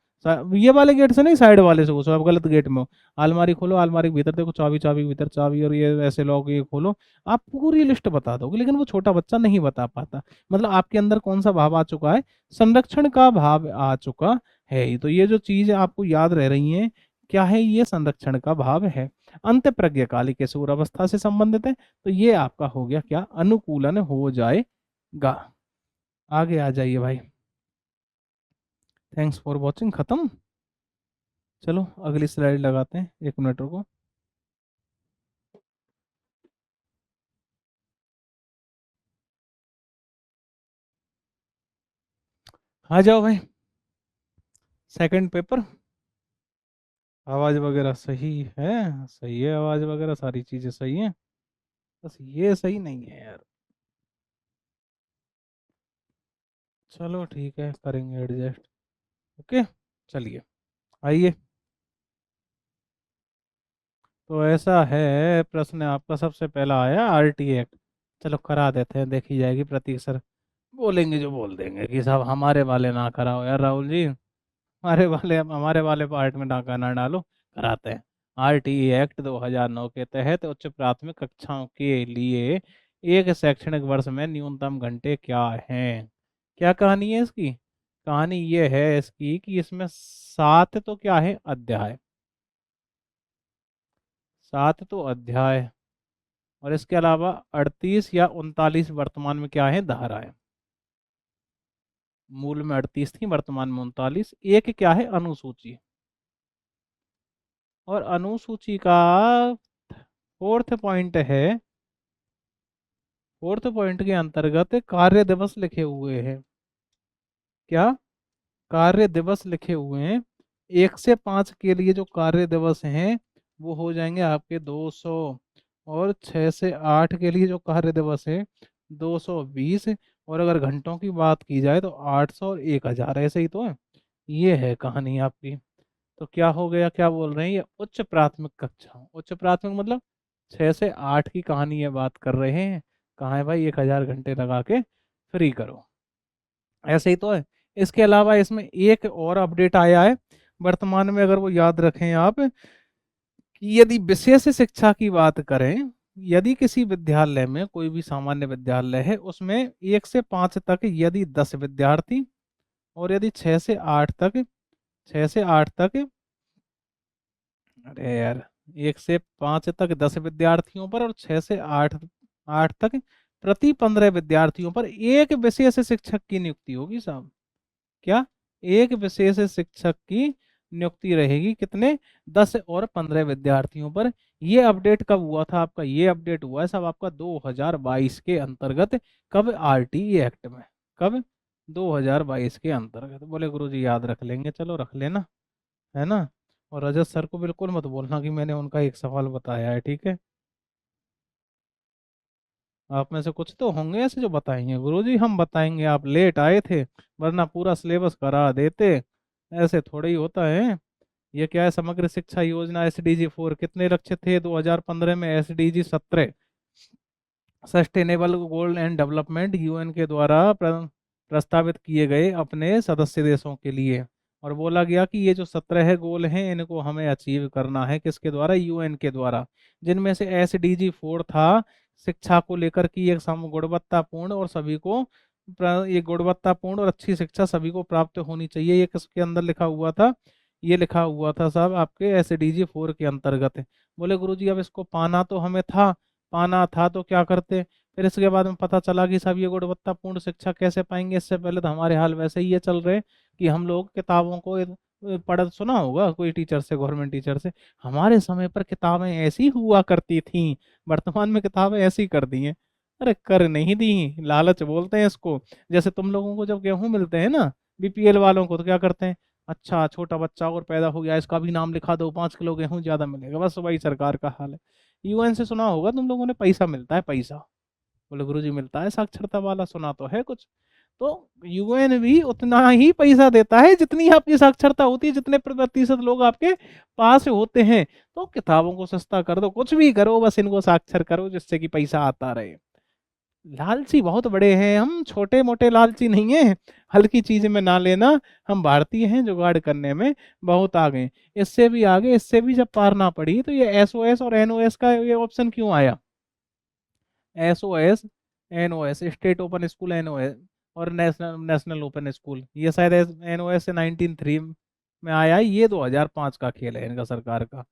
ये वाले गेट से नहीं साइड वाले से घुसो, आप गलत गेट में हो, अलमारी खोलो, अलमारी के भीतर देखो चाबी, चाबी के भीतर चाबी, और ये ऐसे लॉक ये खोलो, आप पूरी लिस्ट बता दोगे। लेकिन वो छोटा बच्चा नहीं बता पाता। मतलब आपके अंदर कौन सा भाव आ चुका है? संरक्षण का भाव आ चुका है। तो ये जो चीज आपको याद रह रही है क्या है ये? संरक्षण का भाव है। अंत प्रज्ञाकाली के सूर अवस्था से संबंधित है, तो ये आपका हो गया क्या? अनुकूलन हो जाएगा। आगे आ जाइए भाई। Thanks for watching. खत्म। चलो अगली स्लाइड लगाते हैं, 1 मिनट रुको। आ जाओ भाई। Second paper. आवाज वगैरह सही है? सही है, आवाज वगैरह सारी चीजें सही हैं, बस ये सही नहीं है यार। चलो ठीक है, करेंगे एडजस्ट। ओके, चलिए आइए। तो ऐसा है, प्रश्न आपका सबसे पहला आया आरटी एक्ट। चलो करा देते हैं, देखी जाएगी। प्रतीक सर बोलेंगे जो बोल देंगे कि साहब हमारे वाले ना कराओ यार राहुल जी, हमारे वाले पार्ट में डाका ना डालो, कराते हैं। आरटीई एक्ट 2009 के तहत उच्च प्राथमिक कक्षाओं के लिए एक शैक्षणिक वर्ष में न्यूनतम घंटे क्या हैं? क्या कहानी है इसकी? कहानी ये है इसकी कि इसमें 7 तो क्या है? अध्याय। 7 तो अध्याय, और इसके अलावा 38 या 39 वर्तमान में क्या है? धाराएं। मूल में 38 थी, वर्तमान में 39। एक क्या है? अनुसूची। और अनुसूची का फोर्थ पॉइंट है, फोर्थ पॉइंट के अंतर्गत कार्य दिवस लिखे हुए हैं। क्या? कार्य दिवस लिखे हुए हैं। 1 से 5 के लिए जो कार्य दिवस हैं वो हो जाएंगे आपके 200, और 6 से 8 के लिए जो कार्य दिवस है 220, और अगर घंटों की बात की जाए तो 800 और 1000, ऐसे ही तो है। ये है कहानी आपकी। तो क्या हो गया? क्या बोल रहे हैं? ये उच्च प्राथमिक कक्षा, उच्च प्राथमिक मतलब 6 से 8 की कहानी ये बात कर रहे हैं। कहाँ है भाई? 1000 घंटे लगा के फ्री करो, ऐसे ही तो है। इसके अलावा इसमें एक और अपडेट आया है वर्तमान में, अगर वो याद रखें आप, कि यदि विशेष शिक्षा की बात करें, यदि किसी विद्यालय में, कोई भी सामान्य विद्यालय है, उसमें 1 से 5 तक यदि 10 विद्यार्थी, और यदि 6 से 8 तक, 6 से 8 तक, अरे यार, 1 से 5 तक 10 विद्यार्थियों पर, और 6 से 8 आठ तक प्रति 15 विद्यार्थियों पर एक विशेष शिक्षक की नियुक्ति होगी साहब। क्या? एक विशेष शिक्षक की नियुक्ति रहेगी, कितने? 10 और 15 विद्यार्थियों पर। ये अपडेट कब हुआ था आपका? ये अपडेट हुआ है सब आपका 2022 के अंतर्गत। कब? आरटीई एक्ट में। कब? 2022 के अंतर्गत। बोले गुरुजी याद रख लेंगे, चलो रख लेना, है ना। और रजत सर को बिल्कुल मत बोलना कि मैंने उनका एक सवाल बताया है, ठीक है। आप में से कुछ तो होंगे ऐसे जो बताएंगे गुरुजी हम बताएंगे, आप लेट आए थे, वरना पूरा सिलेबस करा देते। ऐसे थोड़ा ही होता है। ये क्या है? समग्र शिक्षा योजना SDG 4 कितने लक्ष्य थे 2015 में? SDG 17 sustainable gold and development, UN के द्वारा प्रस्तावित किए गए अपने सदस्य देशों के लिए। और बोला गया कि ये जो 17 गोल हैं इनको हमें अचीव करना है, किसके द्वारा? यूएन के द्वारा। जिनमें से SDG 4 था शिक्षा को लेकर की एक गुणवत्तापूर्ण और सभी को ये गुणवत्तापूर्ण और अच्छी शिक्षा सभी को प्राप्त होनी चाहिए। ये किसके अंदर लिखा हुआ था? ये लिखा हुआ था साहब आपके SDG 4 के अंतर्गत। बोले गुरुजी अब इसको पाना तो हमें था, पाना था तो क्या करते? फिर इसके बाद में पता चला कि साहब ये गुणवत्तापूर्ण शिक्षा कैसे पाएंगे? इससे पहले तो हमारे हाल वैसे ही ये चल रहे कि हम लोग किताबों को पढ़ सुना होगा कोई टीचर से, गवर्नमेंट टीचर से, हमारे समय पर किताबें ऐसी हुआ करती थी, वर्तमान में किताबें ऐसी कर दी हैं। अरे कर नहीं दी, लालच बोलते हैं इसको। जैसे तुम लोगों को जब गेहूं मिलते हैं ना, बीपीएल वालों को, तो क्या करते हैं? अच्छा छोटा बच्चा और पैदा हो गया, इसका भी नाम लिखा दो, 5 किलो गेहूं ज्यादा मिलेगा। बस वही सरकार का हाल है। यूएन से सुना होगा तुम लोगों ने, पैसा मिलता है पैसा। बोले गुरुजी मिलता है साक्षरता वाला, सुना तो है कुछ। तो यूएन भी उतना ही पैसा देता है जितनी आपकी साक्षरता होती है, जितने प्रतिशत लोग आपके पास होते हैं। तो किताबों को सस्ता कर दो, कुछ भी करो, बस इनको साक्षर करो जिससे कि पैसा आता रहे। लालची बहुत बड़े हैं हम, छोटे मोटे लालची नहीं है। हल्की चीज में ना लेना, हम भारतीय हैं, जुगाड़ करने में बहुत आगे। इससे भी आगे, इससे भी जब पार ना पड़ी, तो ये SOS और NOS का ये ऑप्शन क्यों आया? SOS NOS, state open school NOS, और नेशनल नेशनल ओपन स्कूल, ये शायद NOS से 1903 में आया है। ये 2005 का खेल है इनका सरकार का।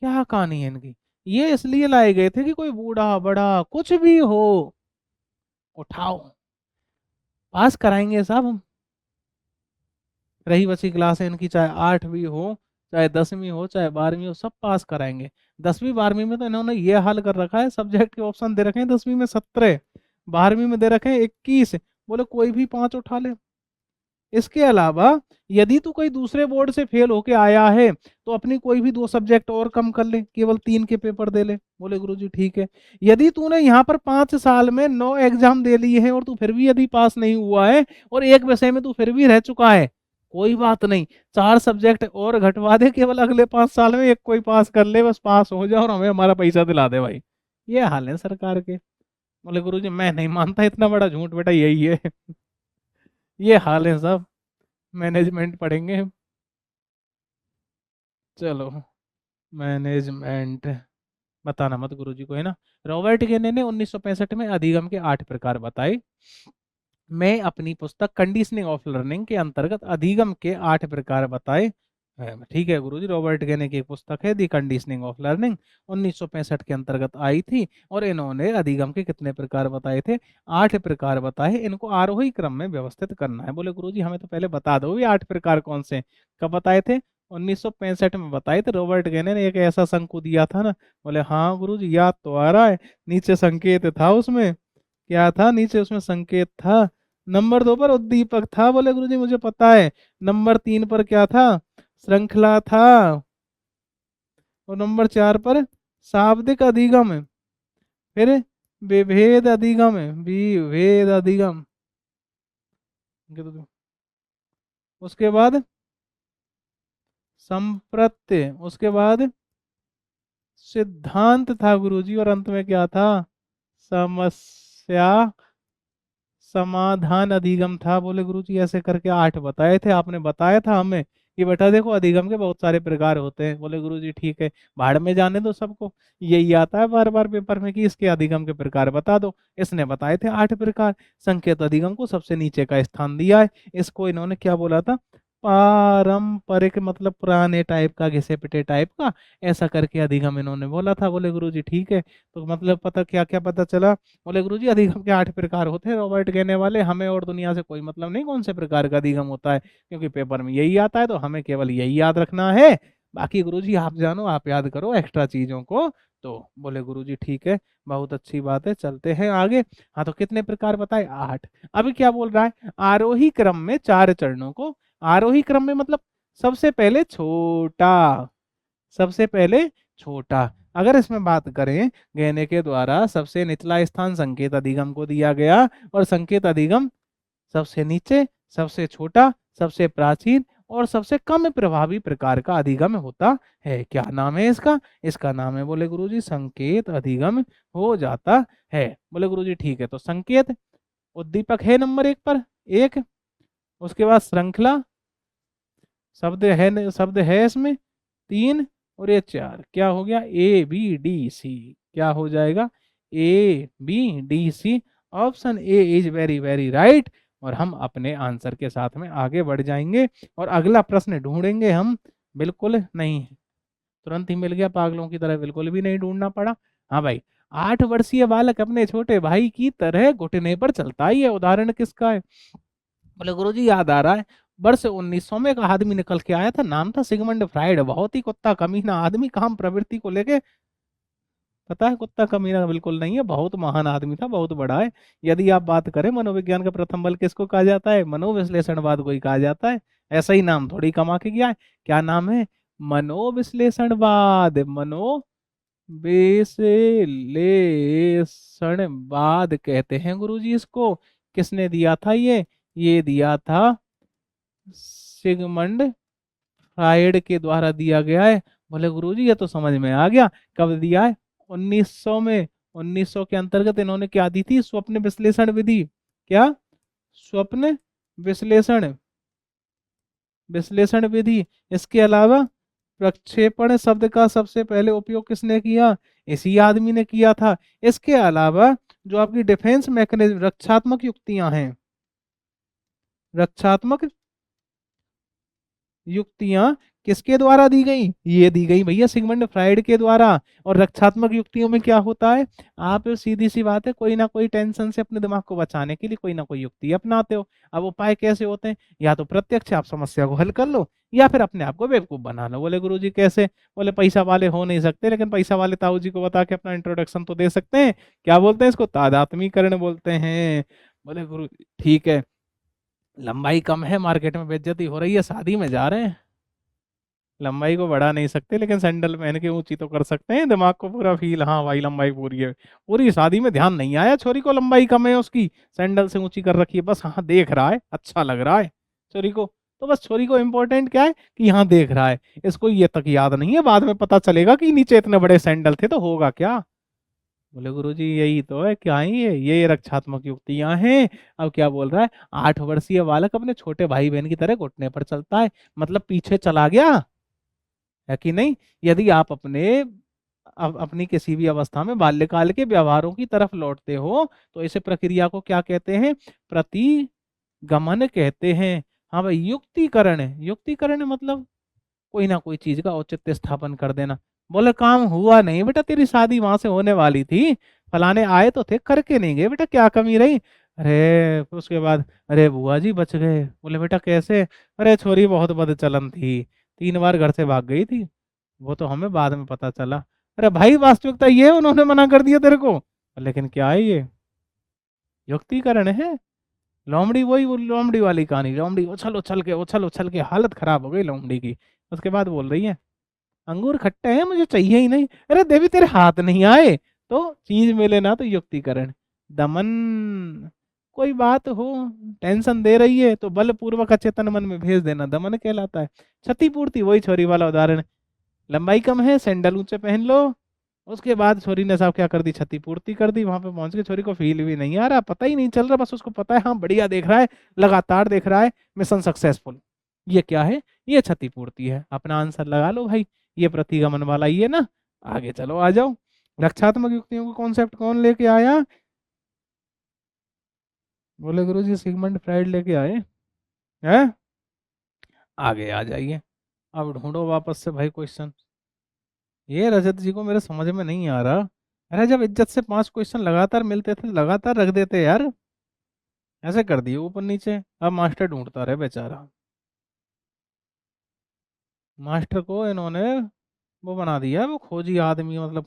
क्या कहानी है इनकी। ये इसलिए लाए गए थे कि कोई बूढ़ा बड़ा कुछ भी हो, उठाओ, पास कराएंगे साहब हम। रही बची क्लास है इनकी, चाहे 8वीं हो, चाहे 10वीं हो, चाहे 12वीं हो, सब पास कराएंगे। 10वीं 12वीं में तो इन्होंने ये हाल कर रखा है, सब्जेक्ट के ऑप्शन दे रखे हैं 10वीं में 17, 12वीं में दे रखे हैं 21, बोले कोई भी 5 उठा ले। इसके अलावा यदि तू कोई दूसरे बोर्ड से फेल होके आया है तो अपनी कोई भी 2 सब्जेक्ट और कम कर ले, केवल 3 के पेपर दे ले। बोले गुरुजी ठीक है। यदि तूने यहाँ पर 5 साल में 9 एग्जाम दे लिए हैं और तू फिर भी यदि पास नहीं हुआ है और एक विषय में तू फिर भी रह चुका है, कोई बात नहीं, 4 सब्जेक्ट और घटवा दे, केवल अगले 5 साल में एक कोई पास कर ले, बस पास हो जाओ और हमें हमारा पैसा दिला दे भाई। ये हाल है सरकार के। बोले गुरुजी मैं नहीं मानता, इतना बड़ा झूठ बेटा यही है। ये हाल है सब। मैनेजमेंट पढ़ेंगे। चलो, मैनेजमेंट बताना मत गुरुजी को, है ना। रॉबर्ट गेने ने 1965 में अधिगम के 8 प्रकार बताए। मैं अपनी पुस्तक कंडीशनिंग ऑफ लर्निंग के अंतर्गत अधिगम के 8 प्रकार बताए। ठीक है गुरुजी, रॉबर्ट गेने की एक पुस्तक है दी कंडीशनिंग ऑफ लर्निंग, 1965 के अंतर्गत आई थी। और इन्होंने अधिगम के कितने प्रकार बताए थे? 8 प्रकार बताए। इनको आरोही क्रम में व्यवस्थित करना है। बोले गुरुजी हमें तो पहले बता दो ये 8 प्रकार कौन से हैं। कब बताए थे? 1965 में बताए थे। रॉबर्ट गेने ने एक ऐसा शंकु दिया था ना। बोले हाँ गुरुजी याद तो आ रहा है, नीचे संकेत था उसमें। क्या था नीचे उसमें? संकेत था। नंबर 2 पर उद्दीपक था। बोले गुरुजी मुझे पता है। नंबर 3 पर क्या था? श्रृंखला था। और नंबर 4 पर शाब्दिक अधिगम है। फिर विभेद अधिगम है, विभेद अधिगम। उसके बाद संप्रत्य, उसके बाद सिद्धांत था गुरुजी, और अंत में क्या था? समस्या समाधान अधिगम था। बोले गुरुजी ऐसे करके 8 बताए थे। आपने बताया था हमें कि बेटा देखो अधिगम के बहुत सारे प्रकार होते हैं। बोले गुरुजी ठीक है, भाड़ में जाने दो सबको। यही आता है बार बार पेपर में कि इसके अधिगम के प्रकार बता दो। इसने बताए थे 8 प्रकार। संकेत अधिगम को सबसे नीचे का स्थान दिया है। इसको इन्होंने क्या बोला था? पारंपरिक, मतलब पुराने टाइप का, घिसे पिटे टाइप का, ऐसा करके अधिगम इन्होंने बोला था। बोले गुरुजी ठीक है। तो मतलब पता क्या क्या पता चला? बोले गुरुजी अधिगम के 8 प्रकार होते हैं, रॉबर्ट कहने वाले। हमें और दुनिया से कोई मतलब नहीं कौन से प्रकार का अधिगम होता है, क्योंकि पेपर में यही आता है, तो हमें केवल यही याद रखना है। बाकी गुरुजी आप जानो, आप याद करो एक्स्ट्रा चीजों को। तो बोले गुरुजी ठीक है, बहुत अच्छी बात है, चलते हैं आगे। हाँ तो कितने प्रकार बताए? 8। अभी क्या बोल रहा है? आरोही क्रम में 4 चरणों को, आरोही क्रम में मतलब सबसे पहले छोटा, सबसे पहले छोटा। अगर इसमें बात करें, गहने के द्वारा सबसे निचला स्थान संकेत अधिगम को दिया गया, और संकेत अधिगम सबसे नीचे, सबसे छोटा, सबसे प्राचीन और सबसे कम प्रभावी प्रकार का अधिगम होता है। क्या नाम है इसका? इसका नाम है, बोले गुरुजी, संकेत अधिगम हो जाता है। बोले गुरुजी ठीक है। तो संकेत उद्दीपक है नंबर 1 पर, 1। उसके बाद श्रृंखला शब्द है इसमें 3, और ये 4। क्या हो गया? ABDC। क्या हो जाएगा? ABDC। Option A is very very right. और हम अपने आंसर के साथ में आगे बढ़ जाएंगे और अगला प्रश्न ढूंढेंगे हम। बिल्कुल नहीं, तुरंत ही मिल गया, पागलों की तरह बिल्कुल भी नहीं ढूंढना पड़ा। हाँ भाई, 8 वर्षीय बालक अपने छोटे भाई की तरह घुटने पर चलता ही है। उदाहरण किसका है? बोले गुरुजी याद आ रहा है, वर्ष 1900 में एक आदमी निकल के आया था, नाम था सिगमंड फ्राइड। बहुत ही कुत्ता कमीना आदमी, काम प्रवृत्ति को लेके, पता है कुत्ता कमीना बिल्कुल नहीं है, बहुत महान आदमी था, बहुत बड़ा है। यदि आप बात करें मनोविज्ञान का प्रथम बल किसको कहा जाता है? मनोविश्लेषणवाद को ही कहा जाता है। ऐसा ही नाम थोड़ी कमा के गया है। क्या नाम है? मनोविश्लेषणवाद। मनोविश्लेषणवाद कहते हैं गुरुजी इसको। किसने दिया था ये दिया था सिगमंड फ्राइड के द्वारा दिया गया है। बोले गुरुजी ये तो समझ में आ गया। कब दिया है? 1900 में। 1900 के अंतर्गत इन्होंने क्या दी थी? स्वप्न विश्लेषण विधि। क्या? स्वप्न विश्लेषण विश्लेषण विधि। इसके अलावा प्रक्षेपण शब्द का सबसे पहले उपयोग किसने किया? इसी आदमी ने किया था। इसके अलावा जो आपकी डिफेंस मैकेनिज्म, रक्षात्मक युक्तियां हैं, रक्षात्मक युक्तियां किसके द्वारा दी गई? ये दी गई भैया सिगमंड फ्राइड के द्वारा। और रक्षात्मक युक्तियों में क्या होता है, आप सीधी सी बात है, कोई ना कोई टेंशन से अपने दिमाग को बचाने के लिए कोई ना कोई युक्ति अपनाते हो। अब उपाय कैसे होते हैं? या तो प्रत्यक्ष आप समस्या को हल कर लो, या फिर अपने आप को बेवकूफ बना लो। बोले गुरुजी कैसे? बोले पैसा वाले हो नहीं सकते, लेकिन पैसा वाले ताऊ जी को बता के अपना इंट्रोडक्शन तो दे सकते हैं। क्या बोलते हैं इसको? तादात्मीकरण बोलते हैं। बोले गुरु ठीक है, लंबाई कम है, मार्केट में बेइज्जती हो रही है, शादी में जा रहे हैं, लंबाई को बढ़ा नहीं सकते, लेकिन सैंडल पहन के ऊंची तो कर सकते हैं, दिमाग को पूरा फील, हाँ भाई लंबाई पूरी है। पूरी शादी में ध्यान नहीं आया छोरी को लंबाई कम है उसकी, सैंडल से ऊंची कर रखी है, बस हाँ देख रहा है, अच्छा लग रहा है छोरी को। तो बस छोरी को इम्पोर्टेंट क्या है कि यहाँ देख रहा है, इसको ये तक याद नहीं है, बाद में पता चलेगा कि नीचे इतने बड़े सैंडल थे तो होगा क्या। बोले गुरुजी यही तो है, क्या है ये रक्षात्मक युक्तियां हैं। अब क्या बोल रहा है, 8 वर्षीय बालक अपने छोटे भाई बहन की तरह घुटने पर चलता है, मतलब पीछे चला गया, है कि नहीं? यदि आप अपनी किसी भी अवस्था में बाल्यकाल के व्यवहारों की तरफ लौटते हो तो इस प्रक्रिया को क्या कहते हैं? प्रतिगमन कहते हैं। हाँ भाई, युक्तिकरण है। युक्तिकरण मतलब कोई ना कोई चीज का औचित्य स्थापन कर देना। बोले काम हुआ नहीं बेटा, तेरी शादी वहां से होने वाली थी, फलाने आए तो थे, करके नहीं गए बेटा, क्या कमी रही? अरे फिर उसके बाद, अरे बुआ जी बच गए। बोले बेटा कैसे? अरे छोरी बहुत बदचलन थी, 3 बार घर से भाग गई थी, वो तो हमें बाद में पता चला। अरे भाई वास्तविकता ये है, उन्होंने मना कर दिया तेरे को। लेकिन क्या है ये? युक्तिकरण है। लोमड़ी वही, वो लोमड़ी वाली कहानी, लोमड़ी उछल उछल के हालत खराब हो गई लोमड़ी की। उसके बाद बोल रही है अंगूर खट्टे हैं, मुझे चाहिए ही नहीं। अरे देवी तेरे हाथ नहीं आए तो चीज मिले ना, तो युक्तिकरण। दमन, कोई बात हो, टेंशन दे रही है तो बलपूर्वक अचेतन मन में भेज देना, दमन कहलाता है। क्षतिपूर्ति, वही छोरी वाला उदाहरण, लंबाई कम है, सैंडल ऊंचे पहन लो। उसके बाद छोरी ने साहब क्या कर दी, क्षतिपूर्ति कर दी। वहां पे पहुंच के छोरी को फील भी नहीं आ रहा, पता ही नहीं चल रहा, बस उसको पता है हाँ बढ़िया देख रहा है, लगातार देख रहा है, मिशन सक्सेसफुल। ये क्या है? ये क्षतिपूर्ति है। अपना आंसर लगा लो भाई, ये प्रतिगमन वाला ये ना। आगे चलो, आ जाओ। रक्षात्मक युक्तियों का कॉन्सेप्ट कौन लेके आया? बोले गुरुजी सिगमंड फ्राइड लेके आए हैं। आगे आ जाइए, अब ढूंढो वापस से भाई क्वेश्चन। ये रजत जी को मेरे समझ में नहीं आ रहा। अरे जब इज्जत से 5 क्वेश्चन लगातार मिलते थे लगातार रख देते यार, ऐसे कर दिए ऊपर नीचे। अब मास्टर ढूंढता रहे बेचारा, मास्टर को इन्होंने वो बना दिया, वो खोजी आदमी, मतलब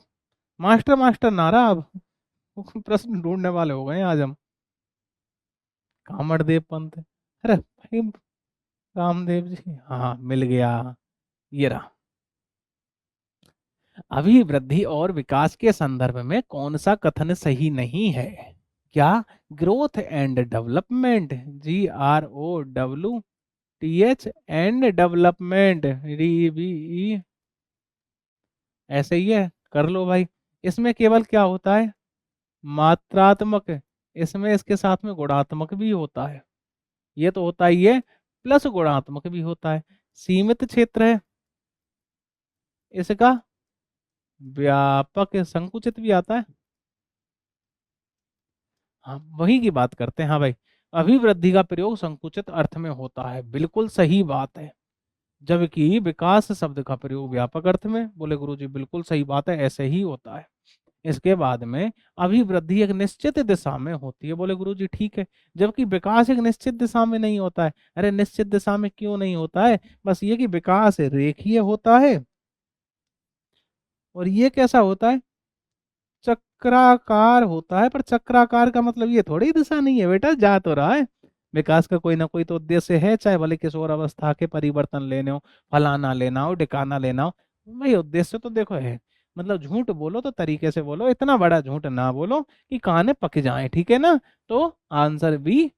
मास्टर मास्टर ना रहा अब, वो प्रश्न ढूंढने वाले हो गए आज हम। कामड़देव पंत, अरे भाई रामदेव जी, हाँ मिल गया, ये रहा। अभिवृद्धि और विकास के संदर्भ में कौन सा कथन सही नहीं है? क्या? Growth and development, GROWTH and development, DVE, ऐसे ही है, कर लो भाई। इसमें केवल क्या होता है? मात्रात्मक। इसमें इसके साथ में गुणात्मक भी होता है, ये तो होता ही है, प्लस गुणात्मक भी होता है। सीमित क्षेत्र है इसका, व्यापक संकुचित भी आता है। हाँ वही की बात करते हैं, हाँ भाई। अभिवृद्धि का प्रयोग संकुचित अर्थ में होता है, बिल्कुल सही बात है। जबकि विकास शब्द का प्रयोग व्यापक अर्थ में। बोले गुरुजी बिल्कुल सही बात है, ऐसे ही होता है। इसके बाद में अभिवृद्धि एक निश्चित दिशा में होती है। बोले गुरुजी ठीक है, जबकि विकास एक निश्चित दिशा में नहीं होता है। अरे निश्चित दिशा में क्यों नहीं होता है? बस ये कि विकास रेखीय होता है, और ये कैसा होता है? चक्राकार होता है। पर चक्राकार का मतलब ये थोड़ी दिशा नहीं है बेटा, जा तो रहा है। विकास का कोई ना कोई तो उद्देश्य है, चाहे भले किशोर अवस्था के परिवर्तन लेने हो, फलाना लेना हो, ढिकाना लेना हो, भाई उद्देश्य तो देखो है। मतलब झूठ बोलो तो तरीके से बोलो, इतना बड़ा झूठ ना बोलो कि काने पक जाए, ठीक है ना? तो आंसर बी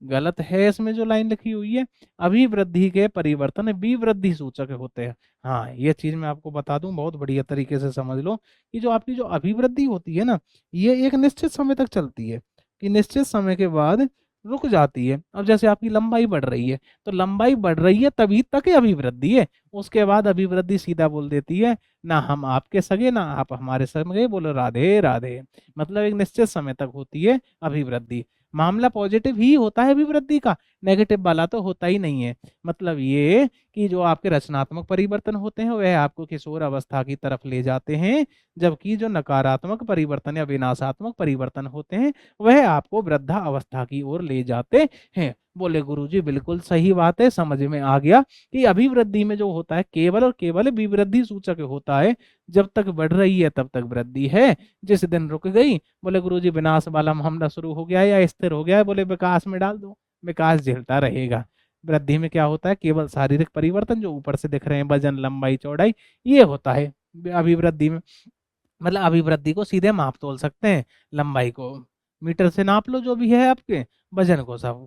गलत है, इसमें जो लाइन लिखी हुई है। अभिवृद्धि के परिवर्तन विवृद्धि सूचक होते हैं। हाँ ये चीज मैं आपको बता दूं, बहुत बढ़िया तरीके से समझ लो कि जो आपकी जो अभिवृद्धि होती है ना, ये एक निश्चित समय तक चलती है, कि निश्चित समय के बाद रुक जाती है। अब जैसे आपकी लंबाई बढ़ रही है, तो लंबाई बढ़ रही है तभी तक ही अभिवृद्धि है, उसके बाद अभिवृद्धि सीधा बोल देती है ना हम आपके सगे ना आप हमारे सगे, बोलो राधे राधे। मतलब एक निश्चित समय तक होती है अभिवृद्धि। मामला पॉजिटिव ही होता है अभिवृद्धि का, नेगेटिव वाला तो होता ही नहीं है। मतलब ये कि जो आपके रचनात्मक परिवर्तन होते हैं वह आपको किशोर अवस्था की तरफ ले जाते हैं, जबकि जो नकारात्मक परिवर्तन या विनाशात्मक परिवर्तन होते हैं वह आपको वृद्धा अवस्था की ओर ले जाते हैं। बोले गुरुजी बिल्कुल सही बात है, समझ में आ गया कि अभिवृद्धि में जो होता है केवल और केवल विवृद्धि सूचक होता है। जब तक बढ़ रही है तब तक वृद्धि है, जिस दिन रुक गई बोले गुरुजी विनाश वाला हमला शुरू हो गया है या स्थिर हो गया है, बोले विकास में डाल दो, विकास झेलता रहेगा। वृद्धि में क्या होता है, केवल शारीरिक परिवर्तन जो ऊपर से दिख रहे हैं, वजन, लंबाई, चौड़ाई, ये होता है अभिवृद्धि में। मतलब अभिवृद्धि को सीधे माप तोल सकते हैं, लंबाई को मीटर से नाप लो जो भी है आपके, वजन को सब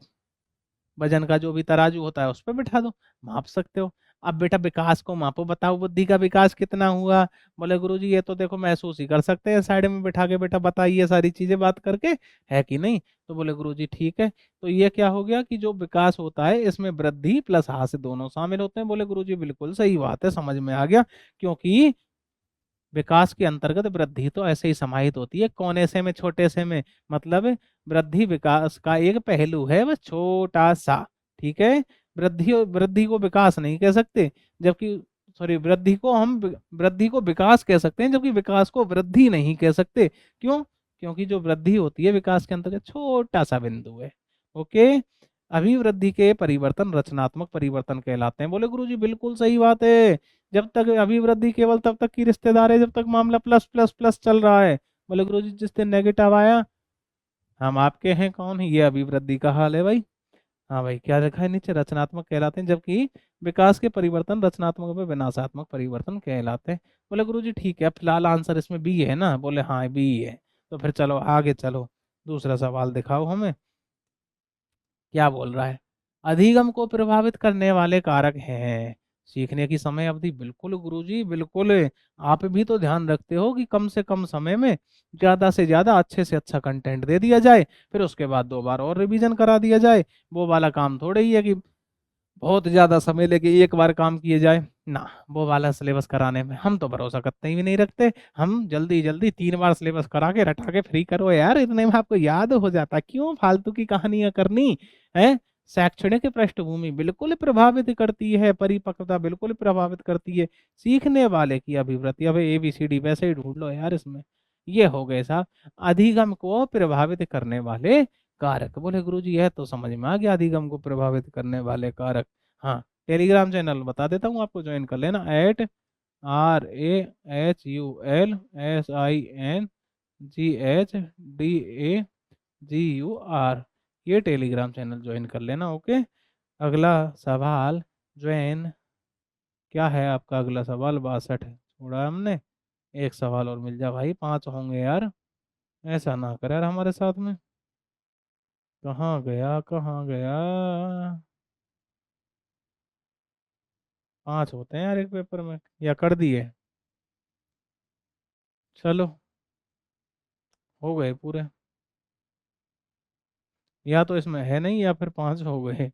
वजन का जो भी तराजू होता है उस पर बिठा दो, माप सकते हो। अब बेटा विकास को मापो, बताओ बुद्धि का विकास कितना हुआ। बोले गुरुजी ये तो देखो महसूस ही कर सकते हैं साइड में बिठा के, बेटा बताइए सारी चीजें बात करके, है कि नहीं। तो बोले गुरुजी ठीक है। तो ये क्या हो गया कि जो विकास होता है इसमें वृद्धि प्लस ह्रास दोनों शामिल होते हैं। बोले गुरुजी बिल्कुल सही बात है, समझ में आ गया। क्योंकि विकास के अंतर्गत वृद्धि तो ऐसे ही समाहित होती है, कौन से में, छोटे से में। मतलब वृद्धि विकास का एक पहलू है, बस छोटा सा। ठीक है, वृद्धि वृद्धि को विकास नहीं कह सकते, जबकि सॉरी वृद्धि को हम वृद्धि को विकास कह सकते हैं, जबकि विकास को वृद्धि नहीं कह सकते। क्यों? क्योंकि जो वृद्धि होती है विकास के अंतर्गत छोटा सा बिंदु है। ओके, अभिवृद्धि के परिवर्तन रचनात्मक परिवर्तन कहलाते हैं। बोले गुरुजी बिल्कुल सही बात है, जब तक अभिवृद्धि केवल तब तक की रिश्तेदार है जब तक मामला प्लस प्लस प्लस चल रहा है। बोले गुरुजी जिस दिन नेगेटिव आया, हम आपके हैं कौन, ये अभिवृद्धि का हाल है भाई। हाँ भाई, क्या लिखा है नीचे, रचनात्मक कहलाते हैं, जबकि विकास के परिवर्तन रचनात्मक में विनाशात्मक परिवर्तन कहलाते हैं। बोले गुरुजी ठीक है, फिलहाल आंसर इसमें बी है ना। बोले हाँ बी है। तो फिर चलो आगे चलो, दूसरा सवाल दिखाओ हमें क्या बोल रहा है। अधिगम को प्रभावित करने वाले कारक हैं सीखने की समय अवधि। बिल्कुल गुरुजी बिल्कुल, आप भी तो ध्यान रखते हो कि कम से कम समय में ज्यादा से ज्यादा अच्छे से अच्छा कंटेंट दे दिया जाए, फिर उसके बाद 2 बार और रिवीजन करा दिया जाए। वो वाला काम थोड़े ही है कि बहुत ज्यादा समय लेके एक बार काम किए जाए ना। वो वाला सिलेबस कराने में हम तो भरोसा करते ही भी नहीं रखते। हम जल्दी जल्दी 3 बार सिलेबस करा के रटा के फ्री करो यार, इतने में आपको याद हो जाता, क्यों फालतू की कहानियां करनी है। शैक्षणिक पृष्ठभूमि बिल्कुल प्रभावित करती है, परिपक्वता बिल्कुल प्रभावित करती है सीखने वाले की अभिवृत्ति। अब ABCD वैसे ही ढूंढ लो यार इसमें। ये हो गए साहब अधिगम को प्रभावित करने वाले कारक। बोले गुरुजी यह तो समझ में आ गया, अधिगम को प्रभावित करने वाले कारक। हाँ, टेलीग्राम चैनल बता देता हूँ आपको, ज्वाइन कर लेना, RAHULSINGHDHGAGUR, ये टेलीग्राम चैनल ज्वाइन कर लेना। ओके, अगला सवाल ज्वाइन, क्या है आपका अगला सवाल, 62 छोड़ा हमने, एक सवाल और मिल जा भाई, 5 होंगे यार, ऐसा ना कर यार हमारे साथ में। कहाँ गया कहाँ गया, 5 होते हैं यार एक पेपर में, या कर दिए। चलो, हो गए पूरे, या तो इसमें है नहीं या फिर 5 हो गए।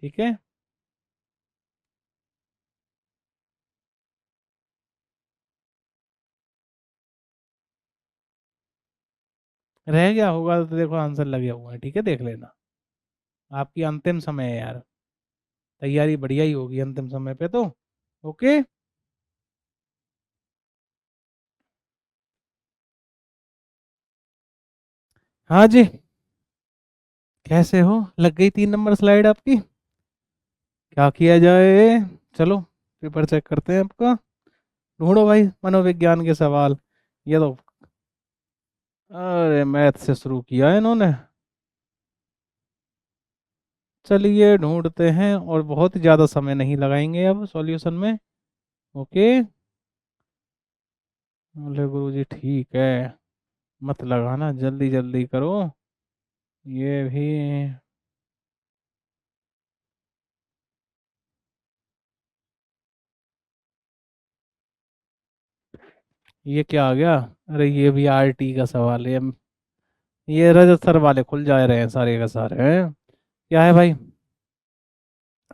ठीक है, रह गया होगा तो देखो आंसर लगे हुए हैं, ठीक है देख लेना। आपकी अंतिम समय है यार, तैयारी बढ़िया ही होगी अंतिम समय पे तो। ओके, हाँ जी, कैसे हो, लग गई 3 नंबर स्लाइड आपकी, क्या किया जाए। चलो पेपर चेक करते हैं आपका, ढूंढो भाई मनोविज्ञान के सवाल। ये तो अरे मैथ से शुरू किया है इन्होंने। चलिए ढूंढते हैं, और बहुत ज़्यादा समय नहीं लगाएंगे अब सॉल्यूशन में। ओके, बोले गुरुजी ठीक है, मत लगाना, जल्दी जल्दी करो। ये भी, ये क्या आ गया, अरे ये भी RT का सवाल है। ये रजत सर वाले खुल जा रहे हैं सारे का सारे हैं। क्या है भाई,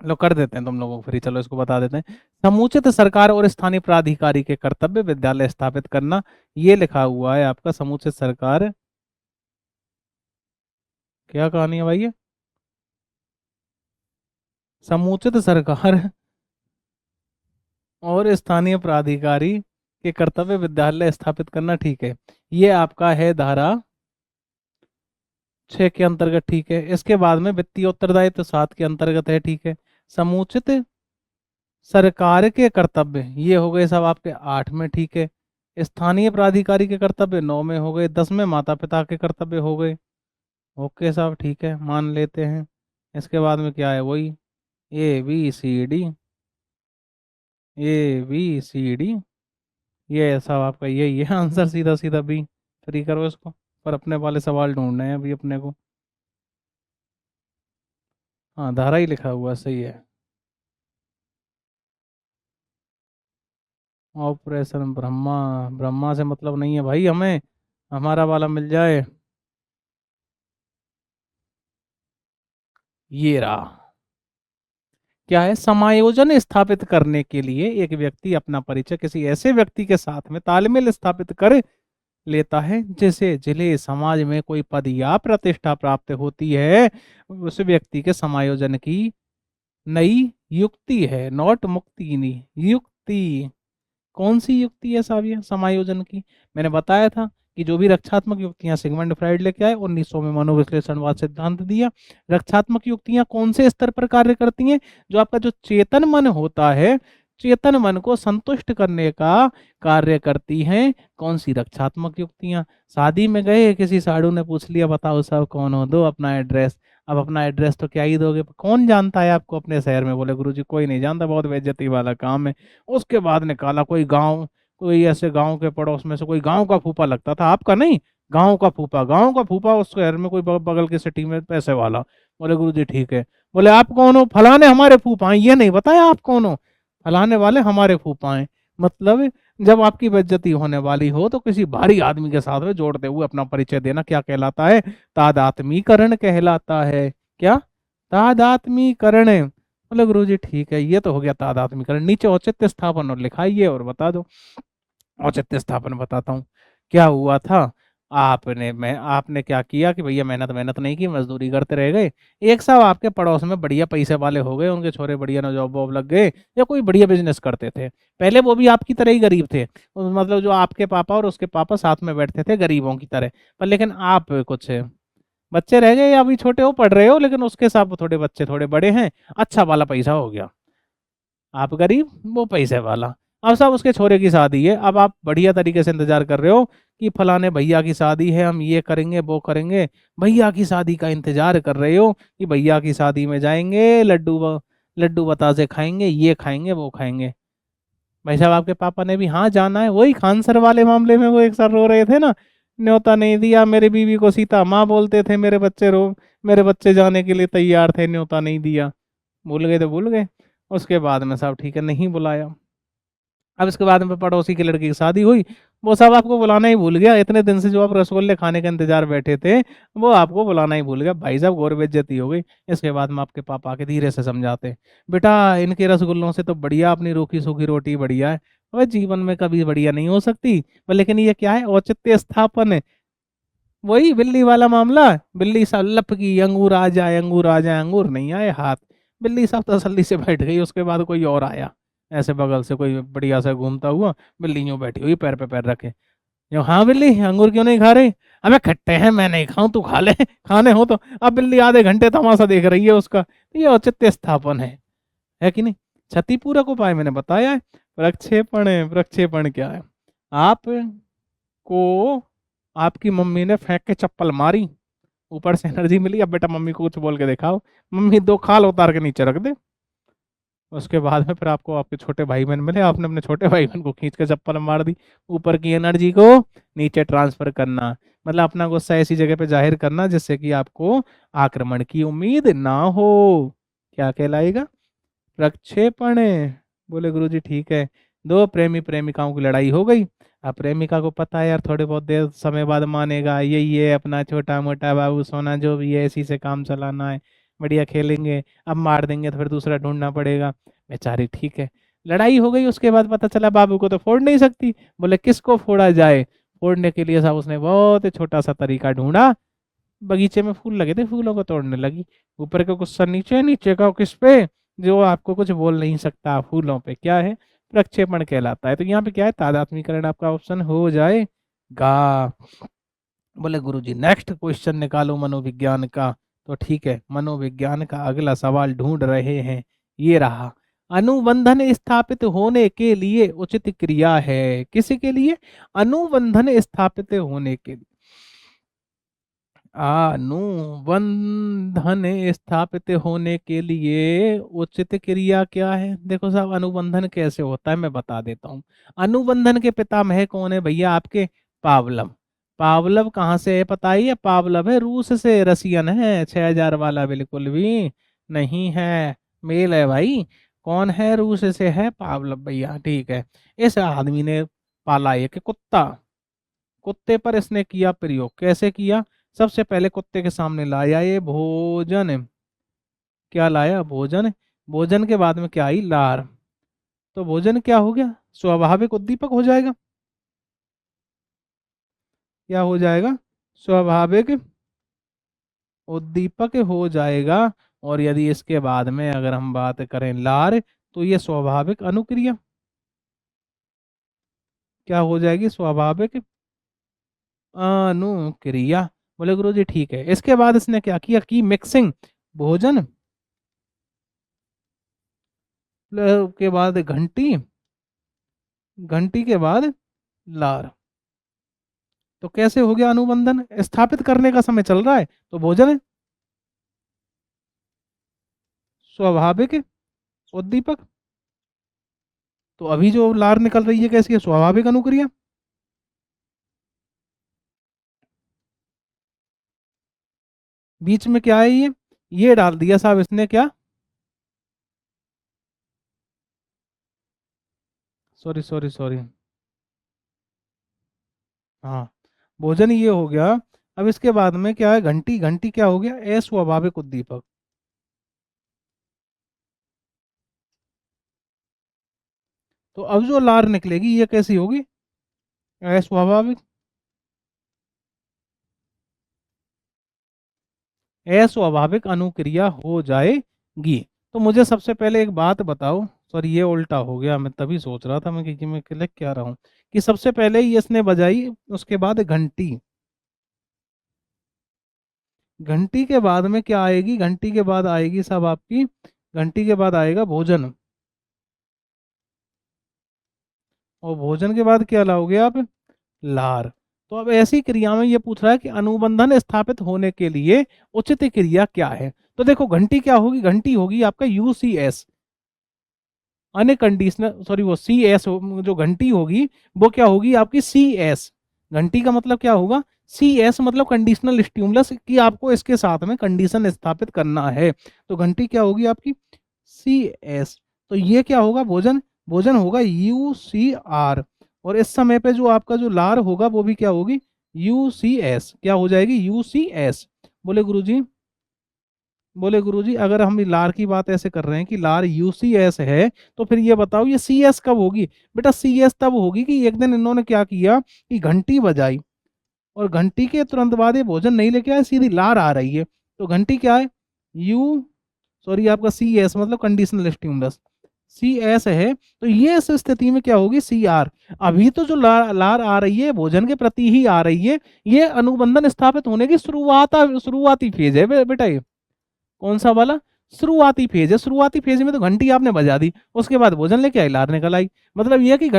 लो कर देते हैं तुम लोगों को फ्री, चलो इसको बता देते हैं। समुचित सरकार और स्थानीय प्राधिकारी के कर्तव्य विद्यालय स्थापित करना, ये लिखा हुआ है आपका, समुचित सरकार क्या कहानी है भाई ये? समुचित सरकार और स्थानीय प्राधिकारी के कर्तव्य विद्यालय स्थापित करना, ठीक है। ये आपका है धारा 6 के अंतर्गत, ठीक है। इसके बाद में वित्तीय उत्तरदायित्व 7 के अंतर्गत है, ठीक है। समुचित सरकार के कर्तव्य ये हो गए सब आपके 8 में, ठीक है। स्थानीय प्राधिकारी के कर्तव्य 9 में हो गए, 10 में माता पिता के कर्तव्य हो गए। ओके साहब, ठीक है, मान लेते हैं। इसके बाद में क्या है, वही ABCD, ABCD, ये सब आपका यही है आंसर, सीधा सीधा बी। फ्री करो इसको, पर अपने वाले सवाल ढूंढने हैं अभी अपने को। हाँ, धारा ही लिखा हुआ है, सही है। ऑपरेशन ब्रह्मा, ब्रह्मा से मतलब नहीं है भाई हमें, हमारा वाला मिल जाए। ये रहा। क्या है, समायोजन स्थापित करने के लिए एक व्यक्ति अपना परिचय किसी ऐसे व्यक्ति के साथ में तालमेल स्थापित कर लेता है जिसे जिले समाज में कोई पद या प्रतिष्ठा प्राप्त होती है। उस व्यक्ति के समायोजन की नई युक्ति है, नॉट मुक्ति, नहीं युक्ति। कौन सी युक्ति है साहब ये समायोजन की? मैंने बताया था कि जो भी रक्षात्मक युक्तियां सिगमंड फ्राइड लेके आए, 1900 में मनोविश्लेषणवाद सिद्धांत दिया। रक्षात्मक युक्तियां कौन से स्तर पर कार्य करती हैं? जो आपका जो चेतन मन होता है, चेतन मन को संतुष्ट करने का कार्य करती हैं। कौन सी? रक्षात्मक युक्तियां। शादी में गए, किसी साधु ने पूछ लिया बताओ साहब कौन हो, दो अपना एड्रेस। अब अपना एड्रेस तो क्या ही दोगे, कौन जानता है आपको अपने शहर में? बोले गुरुजी कोई नहीं जानता, बहुत बेइज्जती वाला काम है। उसके बाद निकाला कोई गांव, कोई ऐसे गांव के पड़ोस में से कोई गांव का फूफा लगता था, आपका नहीं, गांव का फूफा, गांव का फूफा उस शहर में कोई बगल की सिटी में पैसे वाला। बोले गुरुजी ठीक है। बोले आप कौन हो? फलाने हमारे फूफा हैं। ये नहीं बताया आप कौन हो? फलाने वाले हमारे फूफा हैं। मतलब जब आपकी बेइज्जती होने वाली हो तो किसी भारी आदमी के साथ में जोड़ते हुए अपना परिचय देना क्या कहलाता है? तादात्मीकरण कहलाता है। क्या? तादात्मीकरण। बोले गुरुजी ठीक है, ये तो हो गया तादात्मीकरण। नीचे औचित्य स्थापन और लिखाइए और बता दो। औचित्य स्थापन बताता हूँ। क्या हुआ था, आपने क्या किया कि भैया मेहनत मेहनत नहीं की, मजदूरी करते रह गए। एक साहब आपके पड़ोस में बढ़िया पैसे वाले हो गए, उनके छोरे बढ़िया ना जॉब वॉब लग गए, या कोई बढ़िया बिजनेस करते थे। पहले वो भी आपकी तरह ही गरीब थे, मतलब जो आपके पापा और उसके पापा साथ में बैठते थे गरीबों की तरह। पर लेकिन आप कुछ बच्चे रह गए, या अभी छोटे हो, पढ़ रहे हो, लेकिन उसके साथ थोड़े बच्चे थोड़े बड़े हैं, अच्छा वाला पैसा हो गया। आप गरीब, वो पैसे वाला। अब साहब उसके छोरे की शादी है, अब आप बढ़िया तरीके से इंतजार कर रहे हो कि फलाने भैया की शादी है, हम ये करेंगे वो करेंगे। भैया की शादी का इंतजार कर रहे हो कि भैया की शादी में जाएंगे, लड्डू बतासे खाएंगे, ये खाएंगे वो खाएंगे। भाई साहब आपके पापा ने भी हाँ जाना है, वही खान सर वाले मामले में वो एक सर रो रहे थे ना, न्योता नहीं दिया, मेरी बीवी को सीता माँ बोलते थे, मेरे बच्चे जाने के लिए तैयार थे, न्योता नहीं दिया। भूल गए तो भूल गए। उसके बाद में साहब ठीक है, नहीं बुलाया। अब इसके बाद में पड़ोसी की लड़की की शादी हुई, वो साहब आपको बुलाना ही भूल गया। इतने दिन से जो आप रसगुल्ले खाने का इंतजार बैठे थे, वो आपको बुलाना ही भूल गया। भाई साहब गौर बेइज्जती हो गई। इसके बाद में आपके पापा आके धीरे से समझाते, बेटा इनके रसगुल्लों से तो बढ़िया अपनी रूखी सूखी रोटी बढ़िया है। वह जीवन में कभी बढ़िया नहीं हो सकती, पर लेकिन ये क्या है, औचित्य स्थापन है। वही बिल्ली वाला मामला। बिल्ली साहब लप की, अंगूर आ जाए अंगूर आ जाए, अंगूर नहीं आए हाथ। बिल्ली साहब तसल्ली से बैठ गई। उसके बाद कोई और आया, ऐसे बगल से कोई बढ़िया सा घूमता हुआ, बिल्ली यूं बैठी हुई पैर पे पैर रखे, जो हाँ बिल्ली अंगूर क्यों नहीं खा रही? अबे खट्टे हैं, मैं नहीं खाऊं, तू खा ले खाने हो तो। अब बिल्ली आधे घंटे तमाशा देख रही है उसका। तो ये औचित्य स्थापन है कि नहीं? क्षतिपूरक उपाय मैंने बताया है। प्रक्षेपण है, प्रक्षेपण क्या है? आप को आपकी मम्मी ने फेंक के चप्पल मारी, ऊपर से एनर्जी मिली, अब बेटा मम्मी को कुछ बोल के दिखाओ, मम्मी 2 खाल उतार के नीचे रख दे। उसके बाद में फिर आपको आपके छोटे भाई बहन मिले, आपने अपने छोटे भाई बहन को खींच के चप्पल मार दी। ऊपर की एनर्जी को नीचे ट्रांसफर करना, मतलब अपना गुस्सा ऐसी जगह पे जाहिर करना जिससे कि आपको आक्रमण की उम्मीद ना हो। क्या कहलाएगा? प्रक्षेपण। बोले गुरुजी ठीक है। 2 प्रेमी प्रेमिकाओं की लड़ाई हो गई। अब प्रेमिका को पता है यार थोड़े बहुत देर समय बाद मानेगा, यही है अपना छोटा मोटा बाबू सोना, जो भी है इसी से काम चलाना है, बढ़िया खेलेंगे। अब मार देंगे तो फिर दूसरा ढूंढना पड़ेगा। बेचारी ठीक है, लड़ाई हो गई। उसके बाद पता चला बाबू को तो फोड़ नहीं सकती। बोले किसको फोड़ा जाए? फोड़ने के लिए साहब उसने बहुत ही छोटा सा तरीका ढूंढा, बगीचे में फूल लगे थे, फूलों को तोड़ने लगी। ऊपर का क्वेश्चन नीचे, नीचे का किस पे, जो आपको कुछ बोल नहीं सकता, फूलों पे क्या है, प्रक्षेपण कहलाता है। तो यहाँ पे क्या है, तादात्म्यकरण आपका ऑप्शन हो जाएगा। बोले गुरुजी नेक्स्ट क्वेश्चन निकालो मनोविज्ञान का। तो ठीक है, मनोविज्ञान का अगला सवाल ढूंढ रहे हैं, ये रहा। अनुबंधन स्थापित होने के लिए उचित क्रिया है, किसी के लिए, अनुबंधन स्थापित होने के लिए। अनुबंधन स्थापित होने के लिए उचित क्रिया क्या है। देखो साहब, अनुबंधन कैसे होता है मैं बता देता हूँ। अनुबंधन के पितामह कौन है भैया आपके, पावलव। पावलव कहाँ से है पता ही है, पावलव है रूस से, रसियन है, 6000 वाला बिल्कुल भी नहीं है, मेल है भाई। कौन है, रूस से है पावलव भैया, ठीक है। इस आदमी ने पाला एक कुत्ता, कुत्ते पर इसने किया प्रयोग, कैसे किया, सबसे पहले कुत्ते के सामने लाया ये भोजन, क्या लाया, भोजन। भोजन के बाद में क्या आई, लार। तो भोजन क्या हो गया, स्वाभाविक उद्दीपक हो जाएगा, क्या हो जाएगा, स्वाभाविक उद्दीपक हो जाएगा। और यदि इसके बाद में अगर हम बात करें लार, तो ये स्वाभाविक अनुक्रिया क्या हो जाएगी, स्वाभाविक अनुक्रिया। बोले गुरु जी ठीक है। इसके बाद इसने क्या किया, की मिक्सिंग, भोजन के बाद घंटी, घंटी के बाद लार। तो कैसे हो गया अनुबंधन, स्थापित करने का समय चल रहा है तो भोजन है, स्वाभाविक उद्दीपक। तो अभी जो लार निकल रही है कैसी है, स्वाभाविक अनुक्रिया। बीच में क्या है ये डाल दिया साहब इसने क्या, सॉरी सॉरी सॉरी, हाँ, भोजन ये हो गया। अब इसके बाद में क्या है, घंटी, घंटी क्या हो गया, अस्वाभाविक उद्दीपक। तो अब जो लार निकलेगी ये कैसी होगी, अस्वाभाविक, अस्वाभाविक अनुक्रिया हो जाएगी। तो मुझे सबसे पहले एक बात बताओ, सॉरी ये उल्टा हो गया, मैं तभी सोच रहा था मैं कि मैं लिख क्या रहा हूँ, कि सबसे पहले ये इसने बजाई, उसके बाद घंटी, घंटी के बाद में क्या आएगी, घंटी के बाद आएगी सब आपकी, घंटी के बाद आएगा भोजन, और भोजन के बाद क्या लाओगे आप, लार। तो अब ऐसी क्रिया में ये पूछ रहा है कि अनुबंधन स्थापित होने के लिए उचित क्रिया क्या है। तो देखो घंटी क्या होगी, घंटी होगी आपका यूसीएस, अनकंडीशनल, सॉरी वो सी एस, जो घंटी होगी वो क्या होगी आपकी सी एस। घंटी का मतलब क्या होगा, सी एस मतलब कंडीशनल स्टिमुलस, कि आपको इसके साथ में कंडीशन स्थापित करना है। तो घंटी क्या होगी आपकी सी एस। तो ये क्या होगा, भोजन, भोजन होगा यू सी आर। और इस समय पे जो आपका जो लार होगा वो भी क्या होगी, यू सी एस, क्या हो जाएगी, यू सी एस। बोले गुरुजी, बोले गुरुजी अगर हम लार की बात ऐसे कर रहे हैं कि लार यूसीएस है, तो फिर ये बताओ ये सीएस कब होगी। बेटा सीएस तब होगी कि एक दिन इन्होंने क्या किया कि घंटी बजाई, और घंटी के तुरंत बाद ये भोजन नहीं लेके आए, सीधी लार आ रही है। तो घंटी क्या है, यू, सॉरी आपका सी एस मतलब कंडीशनल स्टिमुलस, सी एस है। तो ये इस स्थिति में क्या होगी, सी आर। अभी तो जो लार आ रही है भोजन के प्रति ही आ रही है, ये अनुबंधन स्थापित होने की शुरुआती फेज है बेटा ये। कौन सा वाला, शुरुआती फेज है। शुरुआती फेज में तो घंटी आपने बजा दी, उसके बाद भोजन लेके आई, लार निकल आई। मतलब ये है कि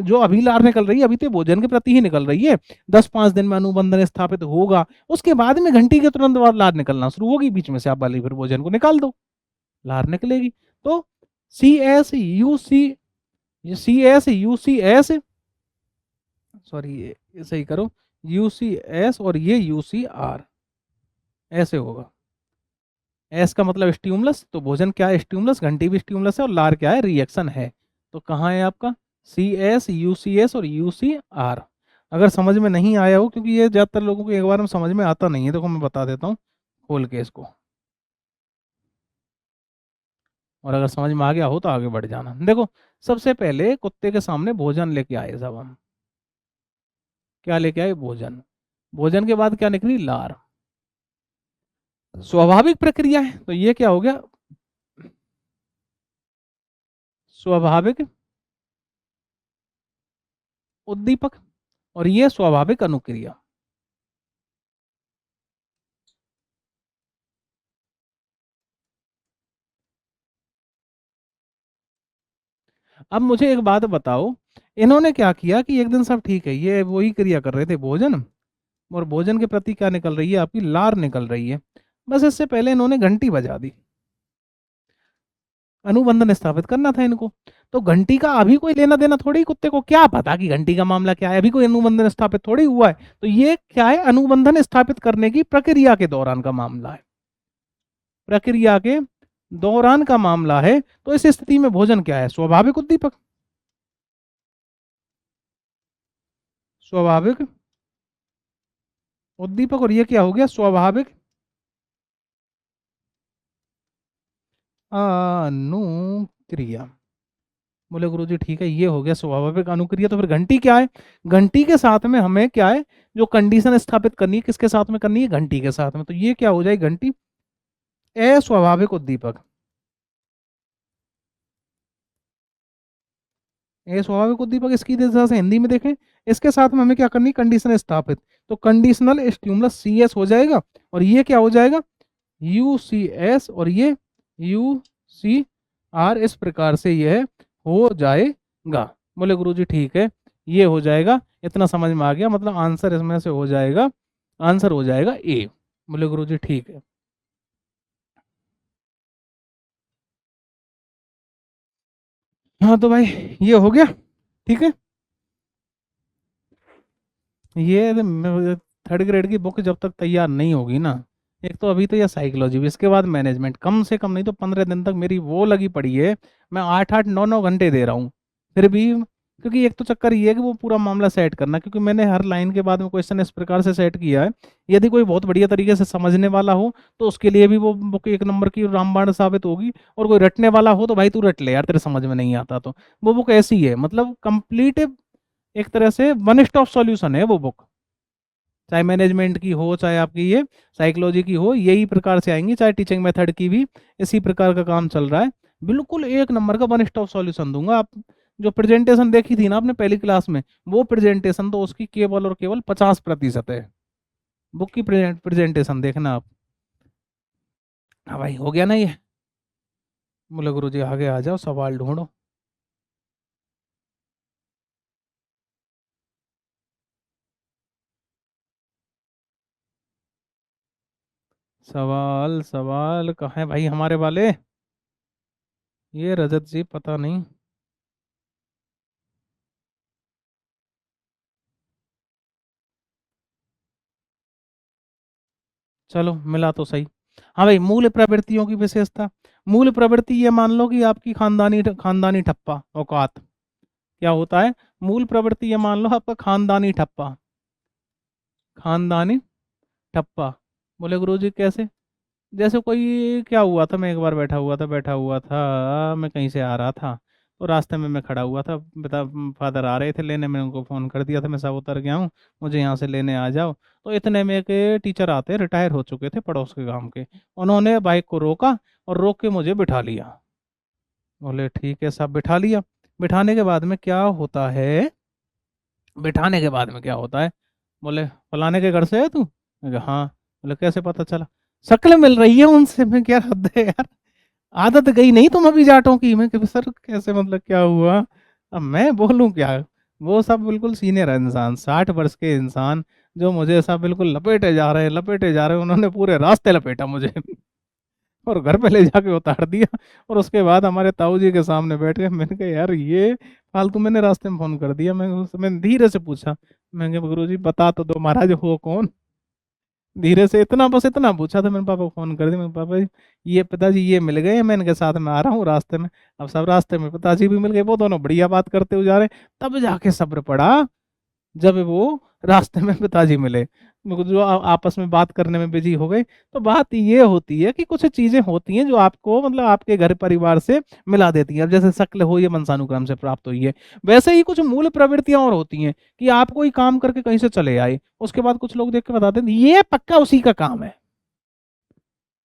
जो अभी लार निकल रही है अभी तो भोजन के प्रति ही निकल रही है। 10-5 दिन में अनुबंधन स्थापित होगा, उसके बाद में घंटी के तुरंत बाद लार निकलना शुरू होगी, बीच में से आप वाली फिर भोजन को निकाल दो, लार निकलेगी। तो C S U C S, sorry ये सही करो, यू सी एस और ये यू सी आर, ऐसे होगा। एस का मतलब स्ट्यूमलस, तो भोजन क्या है, स्ट्यूमलस, घंटी भी स्ट्यूमलस है, और लार क्या है, रिएक्शन है। तो कहाँ है आपका C S, U C S और यू सी आर। अगर समझ में नहीं आया हो, क्योंकि ये ज़्यादातर लोगों को एक बार में समझ में आता नहीं है, देखो मैं बता देता हूँ खोल के इसको, और अगर समझ में आ गया हो तो आगे बढ़ जाना। देखो सबसे पहले कुत्ते के सामने भोजन लेके आए सब हम, क्या लेके आए, भोजन। भोजन के बाद क्या निकली, लार। स्वाभाविक प्रक्रिया है, तो ये क्या हो गया, स्वाभाविक उद्दीपक, और ये स्वाभाविक अनुक्रिया। अब मुझे एक बात बताओ, इन्होंने क्या किया कि एक दिन सब ठीक है, ये वही क्रिया कर रहे थे भोजन, और भोजन के प्रति क्या निकल रही है, आपकी लार निकल रही है। बस इससे पहले इन्होंने घंटी बजा दी, अनुबंधन स्थापित करना था इनको। तो घंटी का अभी कोई लेना देना थोड़ी, कुत्ते को क्या पता कि घंटी का मामला क्या है, अभी कोई अनुबंधन स्थापित थोड़ी हुआ है। तो ये क्या है, अनुबंधन स्थापित करने की प्रक्रिया के दौरान का मामला है, प्रक्रिया के दौरान का मामला है। तो इस स्थिति में भोजन क्या है, स्वाभाविक उद्दीपक, स्वाभाविक उद्दीपक, और ये क्या हो गया, स्वाभाविक अनुक्रिया। बोले गुरु जी ठीक है, ये हो गया स्वाभाविक अनुक्रिया। तो फिर घंटी क्या है, घंटी के साथ में हमें क्या है, जो कंडीशन स्थापित करनी है, किसके साथ में करनी है, घंटी के साथ में। तो ये क्या हो जाए, घंटी अस्वाभाविक उद्दीपक, अस्वाभाविक उद्दीपक। इसकी दिशा से हिंदी में देखें, इसके साथ में हमें क्या करनी है, कंडीशन स्थापित। तो कंडीशनल स्टिमुलस सी एस हो जाएगा, और ये क्या हो जाएगा, यू सी एस, और ये यू सी आर। इस प्रकार से यह हो जाएगा। बोले गुरुजी ठीक है, ये हो जाएगा, इतना समझ में आ गया, मतलब आंसर इसमें से हो जाएगा, आंसर हो जाएगा ए। बोले गुरुजी ठीक है। हाँ तो भाई ये हो गया, ठीक है। ये थर्ड ग्रेड की बुक जब तक तैयार नहीं होगी ना, एक तो अभी तो यह साइकोलॉजी, इसके बाद मैनेजमेंट, कम से कम नहीं तो 15 दिन तक मेरी वो लगी पड़ी है। मैं 8-8 9-9 घंटे दे रहा हूँ फिर भी, क्योंकि एक तो चक्कर ये है कि वो पूरा मामला सेट करना, क्योंकि मैंने हर लाइन के बाद में क्वेश्चन इस प्रकार से सेट किया है। यदि कोई बहुत बढ़िया तरीके से समझने वाला हो तो उसके लिए भी वो बुक 1 नंबर की रामबाण साबित होगी, और कोई रटने वाला हो तो भाई तू रट ले यार, तेरे समझ में नहीं आता तो। वो बुक ऐसी है, मतलब कंप्लीट एक तरह से वन स्टॉप सॉल्यूशन है वो बुक, चाहे मैनेजमेंट की हो, चाहे आपकी ये साइकोलॉजी की हो, यही प्रकार से आएंगी, चाहे टीचिंग मेथड की भी इसी प्रकार का काम चल रहा है। बिल्कुल 1 नंबर का वन स्टॉप सॉल्यूशन दूंगा। आप जो प्रेजेंटेशन देखी थी ना आपने पहली क्लास में, वो प्रेजेंटेशन तो उसकी केवल और केवल 50% है, बुक की प्रेजेंटेशन देखना आप। हाँ भाई हो गया ना ये। बोले गुरु जी आगे आ जाओ, सवाल ढूंढो। सवाल सवाल कहाँ है भाई हमारे वाले, ये रजत जी पता नहीं। चलो मिला तो सही। हाँ भाई, मूल प्रवृत्तियों की विशेषता, मूल प्रवृत्ति ये मान लो कि आपकी खानदानी खानदानी ठप्पा औकात क्या होता है, मूल प्रवृत्ति ये मान लो आपका खानदानी ठप्पा, खानदानी ठप्पा। बोले गुरु जी कैसे, जैसे कोई क्या हुआ था, मैं एक बार बैठा हुआ था मैं कहीं से आ रहा था, तो रास्ते में मैं खड़ा हुआ था, पिता फादर आ रहे थे लेने, मैंने उनको फ़ोन कर दिया था मैं सब उतर गया हूँ, मुझे यहाँ से लेने आ जाओ। तो इतने में एक टीचर आते, रिटायर हो चुके थे पड़ोस के गांव के, उन्होंने बाइक को रोका और रोक के मुझे बिठा लिया। बोले ठीक है सब बिठा लिया। बिठाने के बाद में क्या होता है, बिठाने के बाद में क्या होता है, बोले फलाने के घर से है तू, मैं कहा हाँ। बोले कैसे पता चला, शक्ल मिल रही है उनसे। मैं क्या हद है यार, आदत गई नहीं तुम अभी जाटों की। मैं कि सर कैसे, मतलब क्या हुआ, अब मैं बोलूं क्या। वो सब बिल्कुल सीनियर इंसान, 60 वर्ष के इंसान, जो मुझे सब बिल्कुल लपेटे जा रहे हैं, लपेटे जा रहे हैं, उन्होंने पूरे रास्ते लपेटा मुझे और घर पे ले जाके उतार दिया। और उसके बाद हमारे ताऊ जी के सामने बैठ गए। मैंने कहा यार ये फालतू, मैंने रास्ते में फोन कर दिया। मैंने धीरे से पूछा, मैंने कहा गुरु जी बता तो दो महाराज हो कौन। धीरे से इतना, बस इतना पूछा था। मैंने पापा को फोन कर दिया, मैंने पापा जी ये पिताजी ये मिल गए, मैं इनके साथ में आ रहा हूँ रास्ते में। अब सब रास्ते में पिताजी भी मिल गए, वो दोनों बढ़िया बात करते हुए जा रहे, तब जाके सब्र पड़ा जब वो रास्ते में पिताजी मिले, जो आपस में बात करने में बिजी हो गए। तो बात ये होती है कि कुछ चीजें होती हैं जो आपको, मतलब आपके घर परिवार से मिला देती हैं। अब जैसे शक्ल हो ये वंशानुक्रम से प्राप्त हुई है, वैसे ही कुछ मूल प्रवृत्तियां और होती हैं कि आप कोई काम करके कहीं से चले आए, उसके बाद कुछ लोग देख के बताते हैं ये पक्का उसी का काम है।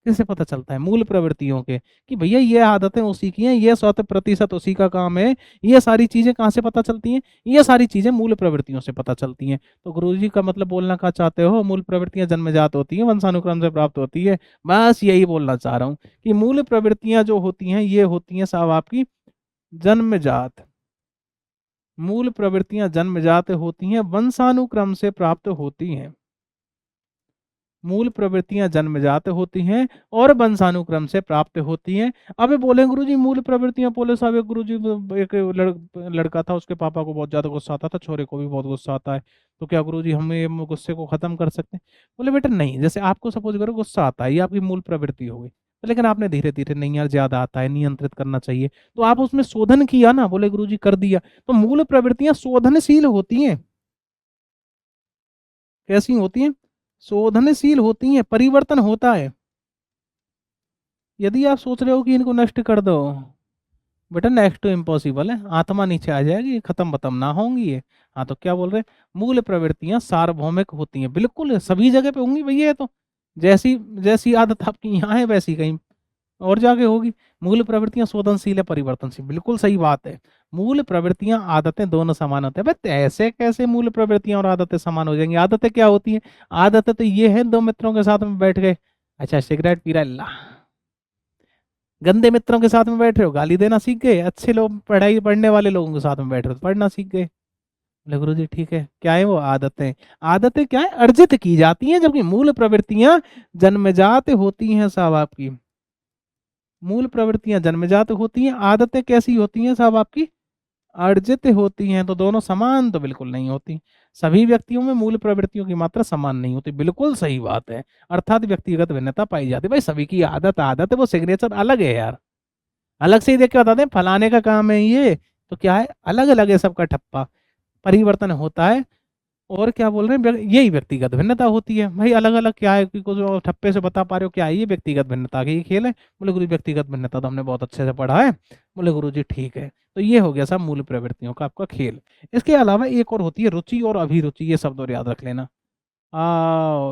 कैसे पता चलता है? मूल प्रवृत्तियों के, कि भैया ये आदतें उसी की हैं, ये 100% उसी का काम है। ये सारी चीज़ें कहाँ से पता चलती हैं? ये सारी चीज़ें मूल प्रवृत्तियों से पता चलती हैं। तो गुरुजी का मतलब बोलना क्या चाहते हो? मूल प्रवृत्तियाँ जन्मजात होती हैं, वंशानुक्रम से प्राप्त होती है। बस यही बोलना चाह रहा हूँ कि मूल प्रवृत्तियाँ जो होती हैं, ये होती हैं साहब आपकी जन्मजात। मूल प्रवृत्तियाँ जन्मजात होती हैं, वंशानुक्रम से प्राप्त होती हैं। मूल प्रवृत्तियां जन्मजात होती हैं और वंशानुक्रम से प्राप्त होती हैं। अब ये बोले गुरुजी मूल प्रवृत्तियां, बोले साहब एक गुरुजी एक लड़का था, उसके पापा को बहुत ज्यादा गुस्सा आता था, छोरे को भी बहुत गुस्सा आता है, तो क्या गुरुजी हम ये गुस्से को खत्म कर सकते हैं? बोले बेटा नहीं, जैसे आपको सपोज करो गुस्सा आता है, ये आपकी मूल प्रवृत्ति हो गई, लेकिन आपने धीरे धीरे नहीं यार ज्यादा आता है, नियंत्रित करना चाहिए, तो आप उसमें शोधन किया ना, बोले गुरुजी कर दिया। तो मूल प्रवृत्तियां शोधनशील होती हैं। कैसी होती हैं? शोधनशील होती हैं, परिवर्तन होता है। यदि आप सोच रहे हो कि इनको नष्ट कर दो, बेटा नेक्स्ट टू इम्पॉसिबल है, आत्मा नीचे आ जाएगी, खत्म बतम ना होंगी ये। हाँ तो क्या बोल रहे हैं? मूल प्रवृत्तियां सार्वभौमिक होती हैं, बिल्कुल सभी जगह पे होंगी भैया, ये तो जैसी जैसी आदत आपकी यहाँ है वैसी कहीं और जाके होगी। मूल प्रवृत्तियां शोधनशील है, परिवर्तनशील, बिल्कुल सही बात है। मूल प्रवृत्तियां आदतें दोनों समान होते हैं। बट ऐसे कैसे मूल प्रवृत्तियां और आदतें समान हो जाएंगी? आदतें क्या होती हैं? आदतें तो ये है, दो मित्रों के साथ में बैठ गए, अच्छा सिगरेट पी रहा है, ला। गंदे मित्रों के साथ में बैठ रहे हो, गाली देना सीख गए। अच्छे लोग, पढ़ाई पढ़ने वाले लोगों के साथ में बैठ रहे हो, तो पढ़ना सीख गए। बोले गुरु जी ठीक है, क्या है वो आदतें? आदतें क्या है? अर्जित की जाती हैं, जबकि मूल प्रवृत्तियां जन्मजात होती हैं साहब आपकी। मूल प्रवृत्तियां जन्मजात होती हैं, आदतें कैसी होती हैं साहब आपकी? अर्जित होती हैं। तो दोनों समान तो बिल्कुल नहीं होती। सभी व्यक्तियों में मूल प्रवृत्तियों की मात्रा समान नहीं होती, बिल्कुल सही बात है। अर्थात व्यक्तिगत भिन्नता पाई जाती है। भाई सभी की आदत आदत है, वो सिग्नेचर अलग है यार। अलग से ही देख के बताते हैं फलाने का काम है ये, तो क्या है, अलग अलग है सबका ठप्पा, परिवर्तन होता है। और क्या बोल रहे हैं, यही व्यक्तिगत भिन्नता होती है। भाई अलग अलग क्या है, कुछ ठप्पे से बता पा रहे हो क्या है, ये व्यक्तिगत भिन्नता की खेल है। बोले गुरु व्यक्तिगत भिन्नता तो हमने बहुत अच्छे से पढ़ा है। बोले गुरु जी ठीक है। तो ये हो गया सब मूल प्रवृत्तियों का आपका खेल। इसके अलावा एक और होती है रुचि और अभिरुचि, ये शब्द और याद रख लेना।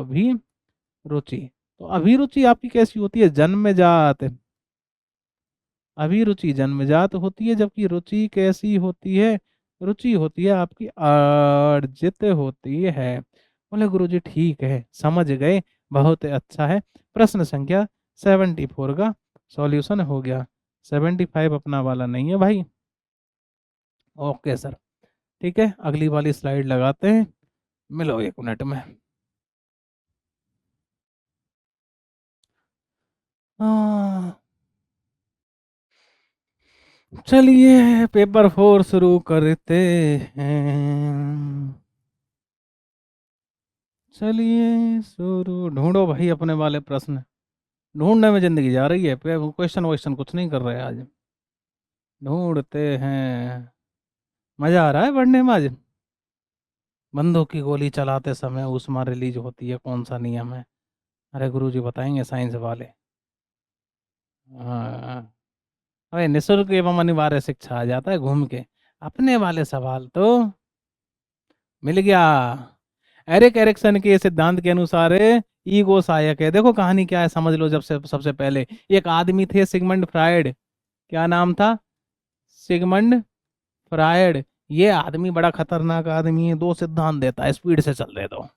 अभिरुचि। तो अभिरुचि आपकी कैसी होती है? जन्मजात। अभिरुचि जन्मजात होती है, जबकि रुचि कैसी होती है? रुचि होती है आपकी अर्जित होती है। बोले गुरुजी ठीक है, समझ गए, बहुत अच्छा है। प्रश्न संख्या 74 का सॉल्यूशन हो गया। 75 अपना वाला नहीं है भाई। ओके सर, ठीक है, अगली वाली स्लाइड लगाते हैं, मिलो 1 मिनट में। चलिए पेपर 4 शुरू करते हैं। चलिए शुरू, ढूंढो भाई अपने वाले प्रश्न। ढूंढने में जिंदगी जा रही है, क्वेश्चन वोश्चन कुछ नहीं कर रहे आज, ढूंढते हैं। मजा आ रहा है पढ़ने में आज। बंदूक की गोली चलाते समय ऊष्मा रिलीज होती है, कौन सा नियम है? अरे गुरुजी बताएंगे साइंस वाले। हाँ, अरे निःशुल्क एवं अनिवार्य शिक्षा आ जाता है घूम के। अपने वाले सवाल तो मिल गया। एरिक एरिक्सन के सिद्धांत के अनुसार ईगो सहायक है। देखो कहानी क्या है समझ लो। जब से सबसे पहले एक आदमी थे सिगमंड फ्रायड, क्या नाम था? Sigmund Freud. ये आदमी बड़ा खतरनाक आदमी है, दो सिद्धांत देता है, स्पीड से चल रहे तो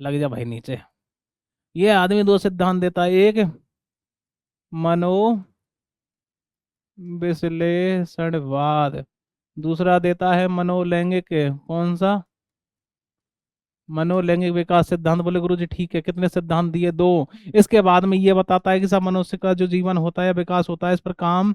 लग जा भाई नीचे। ये आदमी दो सिद्धांत देता है, एक मनो विश्लेषणवाद, दूसरा देता है मनोलैंगिक, कौन सा? मनोलैंगिक विकास सिद्धांत। बोले गुरुजी ठीक है, कितने सिद्धांत दिए? 2। इसके बाद में ये बताता है कि सब मनुष्य का जो जीवन होता है, विकास होता है, इस पर काम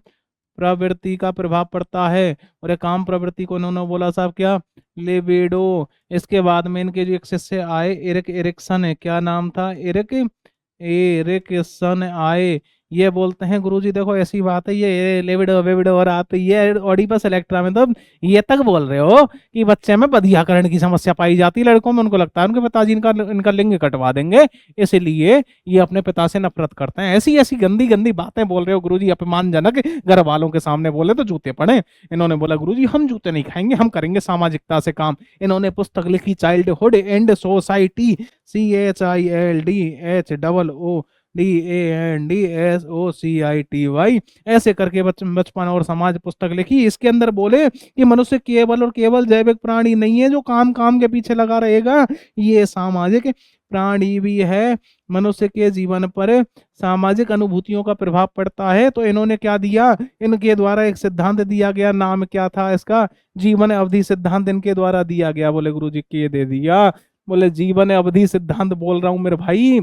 प्रवृत्ति का प्रभाव पड़ता है। और ये काम प्रवृत्ति को इन्होंने बोला साहब क्या? लिबिडो। इसके बाद में इनके जो एक शिष्य आए, एरिक एरिक्सन है, क्या नाम था? एरिक एरिक्सन आए। ये बोलते हैं गुरुजी देखो ऐसी बात है, ये लिबिडो वेबिडो और आप ये ऑडिपस इलेक्ट्रा में तो ये तक बोल रहे हो कि बच्चे में बधियाकरण की समस्या पाई जाती है लड़कों में, उनको लगता है उनके पिताजी इनका लिंग कटवा देंगे, इसलिए ये अपने पिता से नफरत करते हैं। ऐसी ऐसी गंदी गंदी बातें बोल रहे हो गुरुजी, अपमानजनक, घर वालों के सामने बोले तो जूते पड़े। इन्होंने बोला गुरुजी हम जूते नहीं खाएंगे, हम करेंगे सामाजिकता से काम। इन्होंने पुस्तक लिखी childhood and society, CHILDHOOD DANDSOCITY ऐसे करके बचपन और समाज पुस्तक लिखी। इसके अंदर बोले कि मनुष्य केवल और केवल जैविक प्राणी नहीं है जो काम काम के पीछे लगा रहेगा, ये सामाजिक प्राणी भी है। मनुष्य के जीवन पर सामाजिक अनुभूतियों का प्रभाव पड़ता है। तो इन्होंने क्या दिया, इनके द्वारा एक सिद्धांत दिया गया, नाम क्या था इसका, जीवन अवधि सिद्धांत इनके द्वारा दिया गया। बोले गुरुजी के दे दिया, बोले जीवन अवधि सिद्धांत बोल रहा हूं मेरे भाई,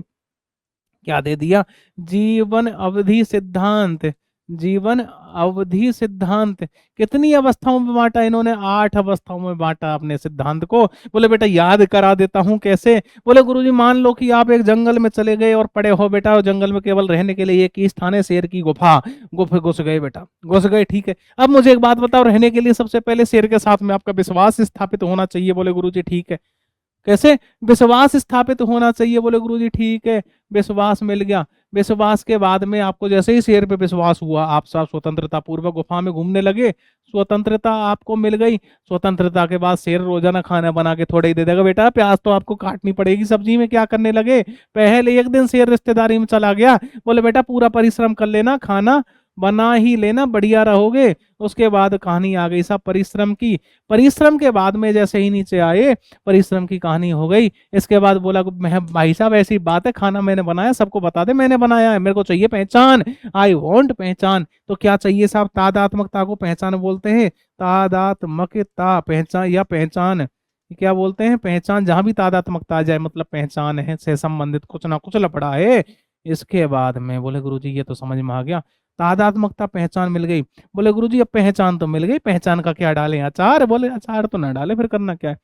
क्या दे दिया, जीवन अवधि सिद्धांत। जीवन अवधि सिद्धांत कितनी अवस्थाओं में बांटा इन्होंने, 8 अवस्थाओं में बांटा अपने सिद्धांत को। बोले बेटा याद करा देता हूं कैसे। बोले गुरुजी मान लो कि आप एक जंगल में चले गए और पड़े हो बेटा, और जंगल में केवल रहने के लिए एक ही स्थान है, शेर की गुफा। गुफे घुस गए बेटा, घुस गए, ठीक है। अब मुझे एक बात बताओ, रहने के लिए सबसे पहले शेर के साथ में आपका विश्वास स्थापित होना चाहिए। बोले गुरुजी ठीक है। कैसे विश्वास स्थापित होना चाहिए। बोले गुरुजी ठीक है, विश्वास मिल गया। विश्वास के बाद में आपको जैसे ही शेर पे विश्वास हुआ, आप सब स्वतंत्रता पूर्वक गुफा में घूमने लगे, स्वतंत्रता आपको मिल गई। स्वतंत्रता के बाद शेर रोजाना खाना बना के थोड़ा ही दे देगा, बेटा प्याज तो आपको काटनी पड़ेगी, सब्जी में क्या करने लगे। पहले एक दिन शेर रिश्तेदारी में चला गया, बोले बेटा पूरा परिश्रम कर लेना, खाना बना ही लेना, बढ़िया रहोगे। उसके बाद कहानी आ गई सब परिश्रम की। परिश्रम के बाद में जैसे ही नीचे आए, परिश्रम की कहानी हो गई। इसके बाद बोला भाई साहब ऐसी बात है, खाना मैंने बनाया, सबको बता दे मैंने बनाया है, मेरे को चाहिए पहचान, आई वॉन्ट पहचान। तो क्या चाहिए साहब, तादात्मकता को पहचान बोलते हैं। तादात्मकता पहचान या पहचान क्या बोलते हैं, पहचान। जहां भी तादात्मकता आ जाए मतलब पहचान है से संबंधित कुछ ना कुछ लपड़ा है। इसके बाद में बोले गुरुजी ये तो समझ में आ गया, तादात्मकता पहचान मिल गई। बोले गुरुजी अब पहचान तो मिल गई, पहचान का क्या डालें, अचार। बोले अचार तो ना डाले, फिर करना क्या है।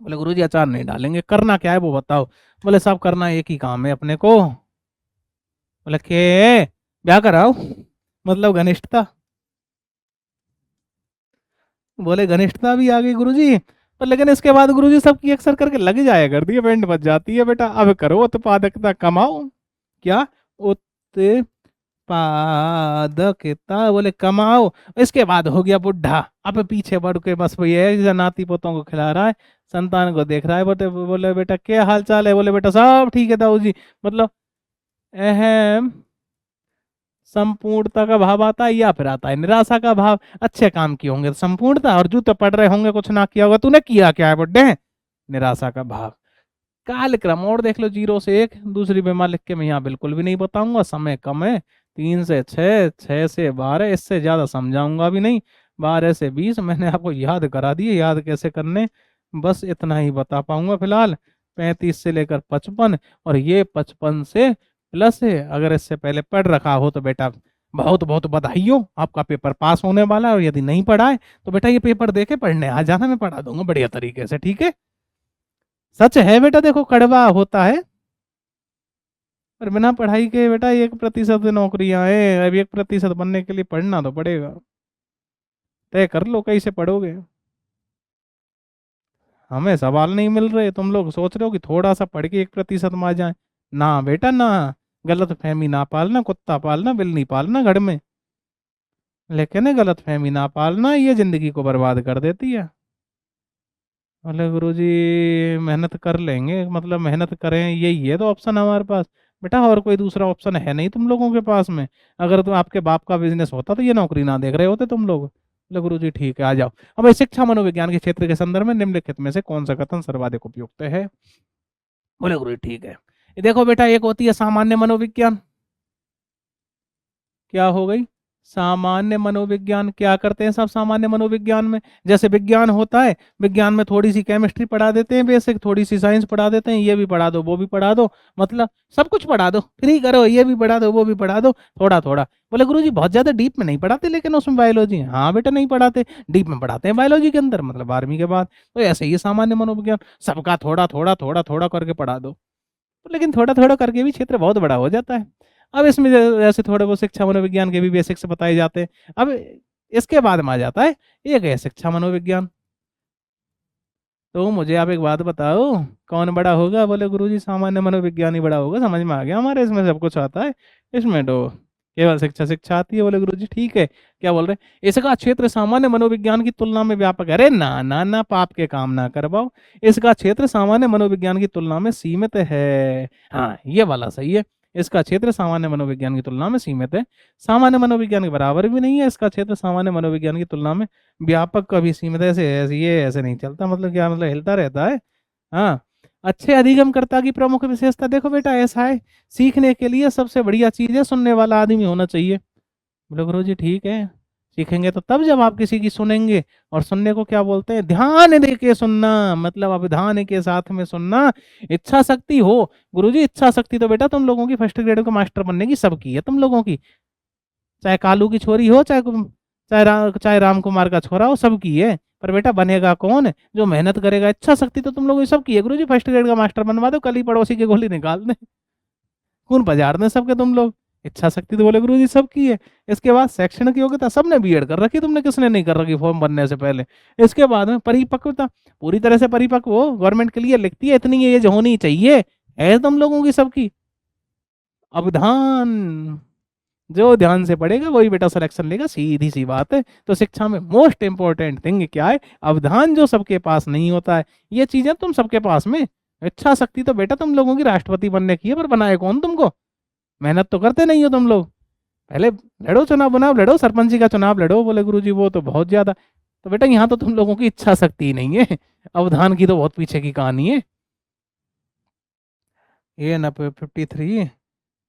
बोले गुरुजी अचार नहीं डालेंगे, करना क्या है वो बताओ। बोले साहब करना एक ही काम है अपने को। बोले के क्या कराओ, मतलब घनिष्ठता। बोले घनिष्ठता भी आ गई गुरुजी, पर लेकिन इसके बाद गुरुजी सबकी अक्सर करके लग जाया कर दी, पेंट बच जाती है बेटा। अब करो उत्पादकता कमाओ, क्या उत्पादकता, बोले कमाओ। इसके बाद हो गया बुढ़ा, अब पीछे बढ़ के बस ये नाती पोतों को खिला रहा है, संतान को देख रहा है। बोले बेटा क्या हाल चाल है। बोले बेटा सब ठीक है दाऊ जी। मतलब अहम संपूर्णता का भाव आता है, या फिर आता है निराशा का भाव। अच्छे काम किए होंगे तो संपूर्णता, और जूते पड़ रहे होंगे कुछ ना किया होगा, तूने किया क्या है बुड्ढे, निराशा का भाव। कालक्रम और देख लो, 0 से 1, दूसरी बीमार लिख के मैं यहाँ बिल्कुल भी नहीं बताऊंगा, समय कम है। 3 से 6, 6 से 12, इससे ज्यादा समझाऊंगा भी नहीं। 12 से 20 मैंने आपको याद करा दिए, याद कैसे करने, बस इतना ही बता पाऊंगा फिलहाल। 35 से लेकर 55, और ये 55 से प्लस है। अगर इससे पहले पढ़ रखा हो तो बेटा बहुत बहुत बधाई हो, आपका पेपर पास होने वाला है। और यदि नहीं पढ़ा है तो बेटा ये पेपर देके पढ़ने आ जाना, मैं पढ़ा दूंगा बढ़िया तरीके से, ठीक है। सच है बेटा, देखो कड़वा होता है, पर बिना पढ़ाई के बेटा 1% नौकरियां हैं। अब 1% बनने के लिए पढ़ना तो पड़ेगा। तय कर लो कैसे पढ़ोगे। हमें सवाल नहीं मिल रहे, तुम लोग सोच रहे हो कि थोड़ा सा पढ़ के 1% में आ जाए। ना बेटा ना, गलत फहमी ना पालना, कुत्ता पालना बिल्ली नहीं पालना घर में, लेकिन गलत फहमी ना पालना, ये जिंदगी को बर्बाद कर देती है। बोले गुरुजी मेहनत कर लेंगे, मतलब मेहनत करें यही है तो ऑप्शन हमारे पास बेटा, और कोई दूसरा ऑप्शन है नहीं तुम लोगों के पास में। अगर तो आपके बाप का बिजनेस होता तो ये नौकरी ना देख रहे होते तुम लोग। बोले गुरुजी ठीक है आ जाओ। अब शिक्षा मनोविज्ञान के क्षेत्र के संदर्भ में निम्नलिखित में से कौन सा कथन सर्वाधिक उपयुक्त है। बोले गुरुजी ठीक है, ये देखो बेटा, एक होती है सामान्य मनोविज्ञान, क्या हो गई, सामान्य मनोविज्ञान। क्या करते हैं सब सामान्य मनोविज्ञान में, जैसे विज्ञान होता है, विज्ञान में थोड़ी सी केमिस्ट्री पढ़ा देते हैं बेसिक, थोड़ी सी साइंस पढ़ा देते हैं, ये भी पढ़ा दो वो भी पढ़ा दो, मतलब सब कुछ पढ़ा दो, फ्री करो, ये भी पढ़ा दो वो भी पढ़ा दो, थोड़ा थोड़ा। बोले गुरुजी बहुत ज्यादा डीप में नहीं पढ़ाते लेकिन उसमें बायोलॉजी, हाँ बेटा नहीं पढ़ाते, डीप में पढ़ाते हैं बायोलॉजी के अंदर, मतलब 12वीं के बाद। तो ऐसे ही सामान्य मनोविज्ञान, सबका थोड़ा थोड़ा थोड़ा थोड़ा करके पढ़ा दो। लेकिन थोड़ा थोड़ा करके भी क्षेत्र बहुत बड़ा हो जाता है। अब इसमें जैसे थोड़े बहुत शिक्षा मनोविज्ञान के भी बेसिक्स बताए जाते हैं। अब इसके बाद में आ जाता है एक है शिक्षा मनोविज्ञान। तो मुझे आप एक बात बताओ, कौन बड़ा होगा। बोले गुरुजी सामान्य मनोविज्ञान ही बड़ा होगा, समझ में आ गया हमारे, इसमें सब कुछ आता है, इसमें तो केवल शिक्षा शिक्षा आती है। बोले गुरुजी ठीक है, क्या बोल रहे हैं, इसका क्षेत्र सामान्य मनोविज्ञान की तुलना में व्यापक है। अरे ना ना ना, पाप के काम ना करवाओ, इसका क्षेत्र सामान्य मनोविज्ञान की तुलना में सीमित है। हाँ ये वाला सही है, इसका क्षेत्र सामान्य मनोविज्ञान की तुलना में सीमित है। सामान्य मनोविज्ञान के बराबर भी नहीं है, इसका क्षेत्र सामान्य मनोविज्ञान की तुलना में व्यापक का भी सीमित है। ये ऐसे नहीं चलता, मतलब क्या, मतलब हिलता रहता है। हाँ, अच्छे अधिगमकर्ता की प्रमुख विशेषता देखो बेटा ऐसा है, सीखने के लिए सबसे बढ़िया चीज है सुनने वाला आदमी होना चाहिए। बोले गुरु जी ठीक है, सीखेंगे तो तब जब आप किसी की सुनेंगे। और सुनने को क्या बोलते हैं, ध्यान दे के सुनना, मतलब अवधान के साथ में सुनना। इच्छा शक्ति हो, गुरु जी इच्छा शक्ति तो बेटा तुम लोगों की फर्स्ट ग्रेड का मास्टर बनने की सबकी है, तुम लोगों की, चाहे कालू की छोरी हो, चाहे राम कुमार का छोरा हो, सबकी है। पर बेटा बनेगा कौन, जो मेहनत करेगा। इच्छा शक्ति तो तुम लोगों की सबकी है। गुरु जी फर्स्ट ग्रेड का मास्टर बनवा दो, कल ही पड़ोसी की गोली निकाल दे, खून बाजार दें सबके तुम लोग। इच्छा शक्ति तो बोले गुरु जी सबकी है। इसके बाद शैक्षणिक योग्यता सबने बीएड कर रखी, तुमने किसने नहीं कर रखी फॉर्म बनने से पहले। इसके बाद में परिपक्वता, पूरी तरह से परिपक्व हो, गवर्नमेंट क्लियर लिखती है इतनी एज होनी चाहिए, है तुम लोगों की सबकी। अवधान, जो ध्यान से पढ़ेगा वही बेटा सिलेक्शन लेगा, सीधी सी बात है। तो शिक्षा में मोस्ट इंपॉर्टेंट थिंग क्या है, अवधान, जो सबके पास नहीं होता है। ये चीजें तुम सबके पास में। इच्छा शक्ति तो बेटा तुम लोगों की राष्ट्रपति बनने की है, पर बनाए कौन तुमको, मेहनत तो करते नहीं हो तुम लोग। पहले लड़ो, चुनाव बनाओ, लड़ो, सरपंची का चुनाव लड़ो। बोले गुरु जी वो तो बहुत ज्यादा। तो बेटा यहाँ तो तुम लोगों की इच्छा शक्ति ही नहीं है, अवधान की तो बहुत पीछे की कहानी है। ये ना 53,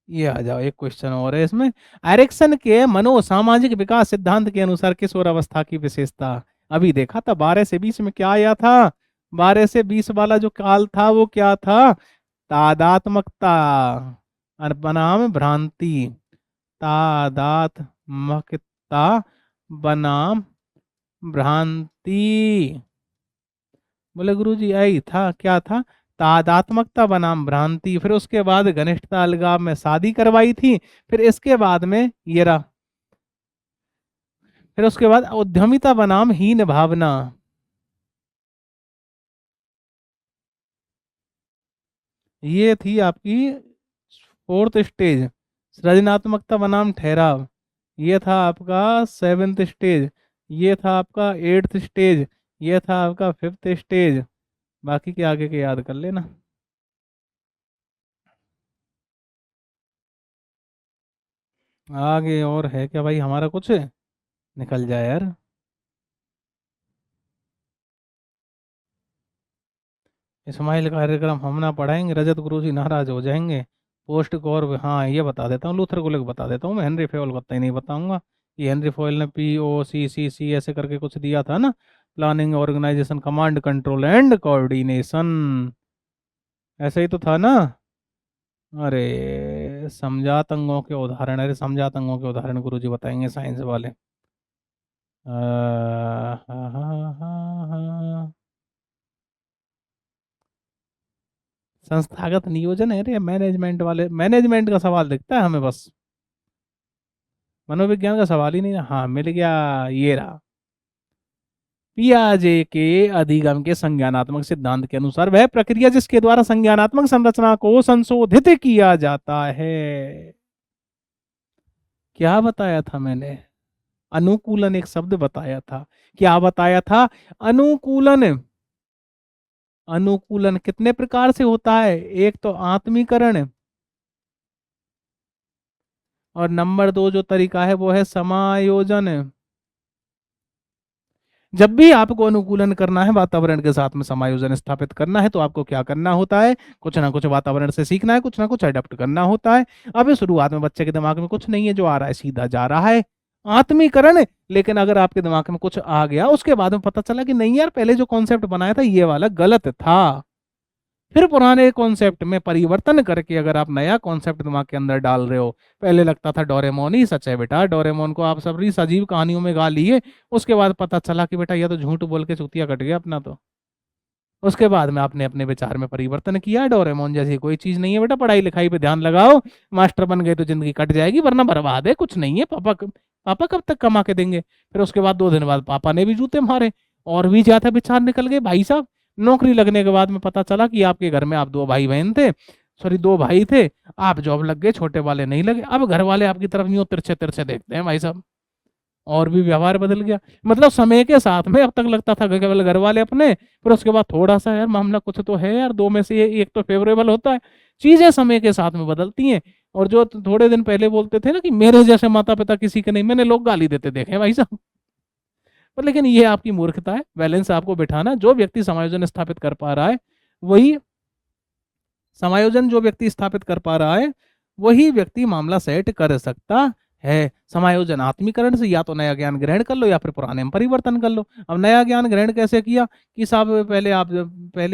ये आ जाओ, एक क्वेश्चन और है इसमें। एरिक्सन के मनोसामाजिक विकास सिद्धांत के अनुसार किशोर अवस्था की विशेषता। अभी देखा था 12 से 20 में क्या आया था, 12 से 20 वाला जो काल था वो क्या था, तादात्मकता बनाम भ्रांति, तादात्मकता बनाम भ्रांति। बोले गुरु जी यही था, क्या था, तादात्मकता बनाम भ्रांति। फिर उसके बाद घनिष्ठता अलगाव में शादी करवाई थी। फिर इसके बाद में ये रहा, फिर उसके बाद उद्यमिता बनाम हीन भावना। ये थी आपकी फोर्थ स्टेज। सृजनात्मकता बनाम ठहराव, ये था आपका सेवेंथ स्टेज। ये था आपका एट्थ स्टेज। ये था आपका फिफ्थ स्टेज। बाकी के आगे के याद कर लेना। आगे और है क्या भाई हमारा कुछ, निकल जाए यार। इस्माइल कार्यक्रम हम ना पढ़ाएंगे, रजत गुरु जी नाराज हो जाएंगे। पोस्ट कौर, हाँ ये बता देता हूँ, लूथर को बता देता हूँ मैं, हेनरी फेवल को ही नहीं बताऊंगा। ये हेनरी फेवल ने POCCC ऐसे करके कुछ दिया था ना, planning organisation command control and coordination, ऐसे ही तो था ना। अरे समझात अंगों के उदाहरण, अरे समझात अंगों के उदाहरण गुरु जी बताएंगे साइंस वाले। हाँ हाँ हाँ, संस्थागत नियोजन है रे, मैनेजमेंट वाले, मैनेजमेंट का सवाल दिखता है हमें बस, मनोविज्ञान का सवाल ही नहीं। हाँ मिल गया, ये रहा। पियाजे के अधिगम के संज्ञानात्मक सिद्धांत के अनुसार वह प्रक्रिया जिसके द्वारा संज्ञानात्मक संरचना को संशोधित किया जाता है। क्या बताया था मैंने, अनुकूलन एक शब्द बताया था। क्या बताया था, अनुकूलन। अनुकूलन कितने प्रकार से होता है, एक तो आत्मीकरण, और नंबर 2 जो तरीका है वो है समायोजन। जब भी आपको अनुकूलन करना है, वातावरण के साथ में समायोजन स्थापित करना है, तो आपको क्या करना होता है, कुछ ना कुछ वातावरण से सीखना है, कुछ ना कुछ अडेप्ट करना होता है। अब शुरुआत में बच्चे के दिमाग में कुछ नहीं है, जो आ रहा है सीधा जा रहा है, आत्मीकरण। लेकिन अगर आपके दिमाग में कुछ आ गया, उसके बाद में पता चला कि नहीं यार, पहले जो कॉन्सेप्ट बनाया था ये वाला गलत था, फिर पुराने कॉन्सेप्ट में परिवर्तन करके अगर आप नया कॉन्सेप्ट दिमाग के अंदर डाल रहे हो। पहले लगता था डोरेमोन ही सच है बेटा, डोरेमोन को आप सब सजीव कहानियों में गा लिए, उसके बाद पता चला कि बेटा यह तो झूठ बोल के चुतिया कट गया अपना। तो उसके बाद में आपने अपने विचार में परिवर्तन किया, डोरेमोन जैसी कोई चीज नहीं है बेटा, पढ़ाई लिखाई पे ध्यान लगाओ, मास्टर बन गए तो जिंदगी कट जाएगी, वरना बर्बाद है, कुछ नहीं है। पापा कब तक कमा के देंगे। फिर उसके बाद 2 दिन बाद पापा ने भी जूते मारे, और भी ज्यादा विचार निकल गए भाई साहब। नौकरी लगने के बाद में पता चला कि आपके घर में आप 2 भाई बहन थे, सॉरी 2 भाई थे, आप जॉब लग गए, छोटे वाले नहीं लगे। अब घर वाले आपकी तरफ यूं तिरछे तिरछे देखते हैं भाई साहब, और भी व्यवहार बदल गया। मतलब समय के साथ में अब तक लगता था केवल घर वाले अपने, फिर उसके बाद थोड़ा सा यार मामला कुछ तो है यार, 2 में से एक तो फेवरेबल होता है। चीजें समय के साथ में बदलती हैं, और जो थोड़े दिन पहले बोलते थे ना कि मेरे जैसे माता पिता किसी के नहीं, मैंने लोग गाली देते देखे हैं भाई साहब। पर लेकिन ये आपकी मूर्खता है। बैलेंस आपको बिठाना, जो व्यक्ति समायोजन स्थापित कर पा रहा है वही, समायोजन जो व्यक्ति स्थापित कर पा रहा है वही व्यक्ति मामला सेट कर सकता है। समायोजन आत्मीकरण से या तो नया ज्ञान ग्रहण कर लो या फिर पुराने में परिवर्तन कर लो। अब नया ज्ञान ग्रहण कैसे किया कि साहब पहले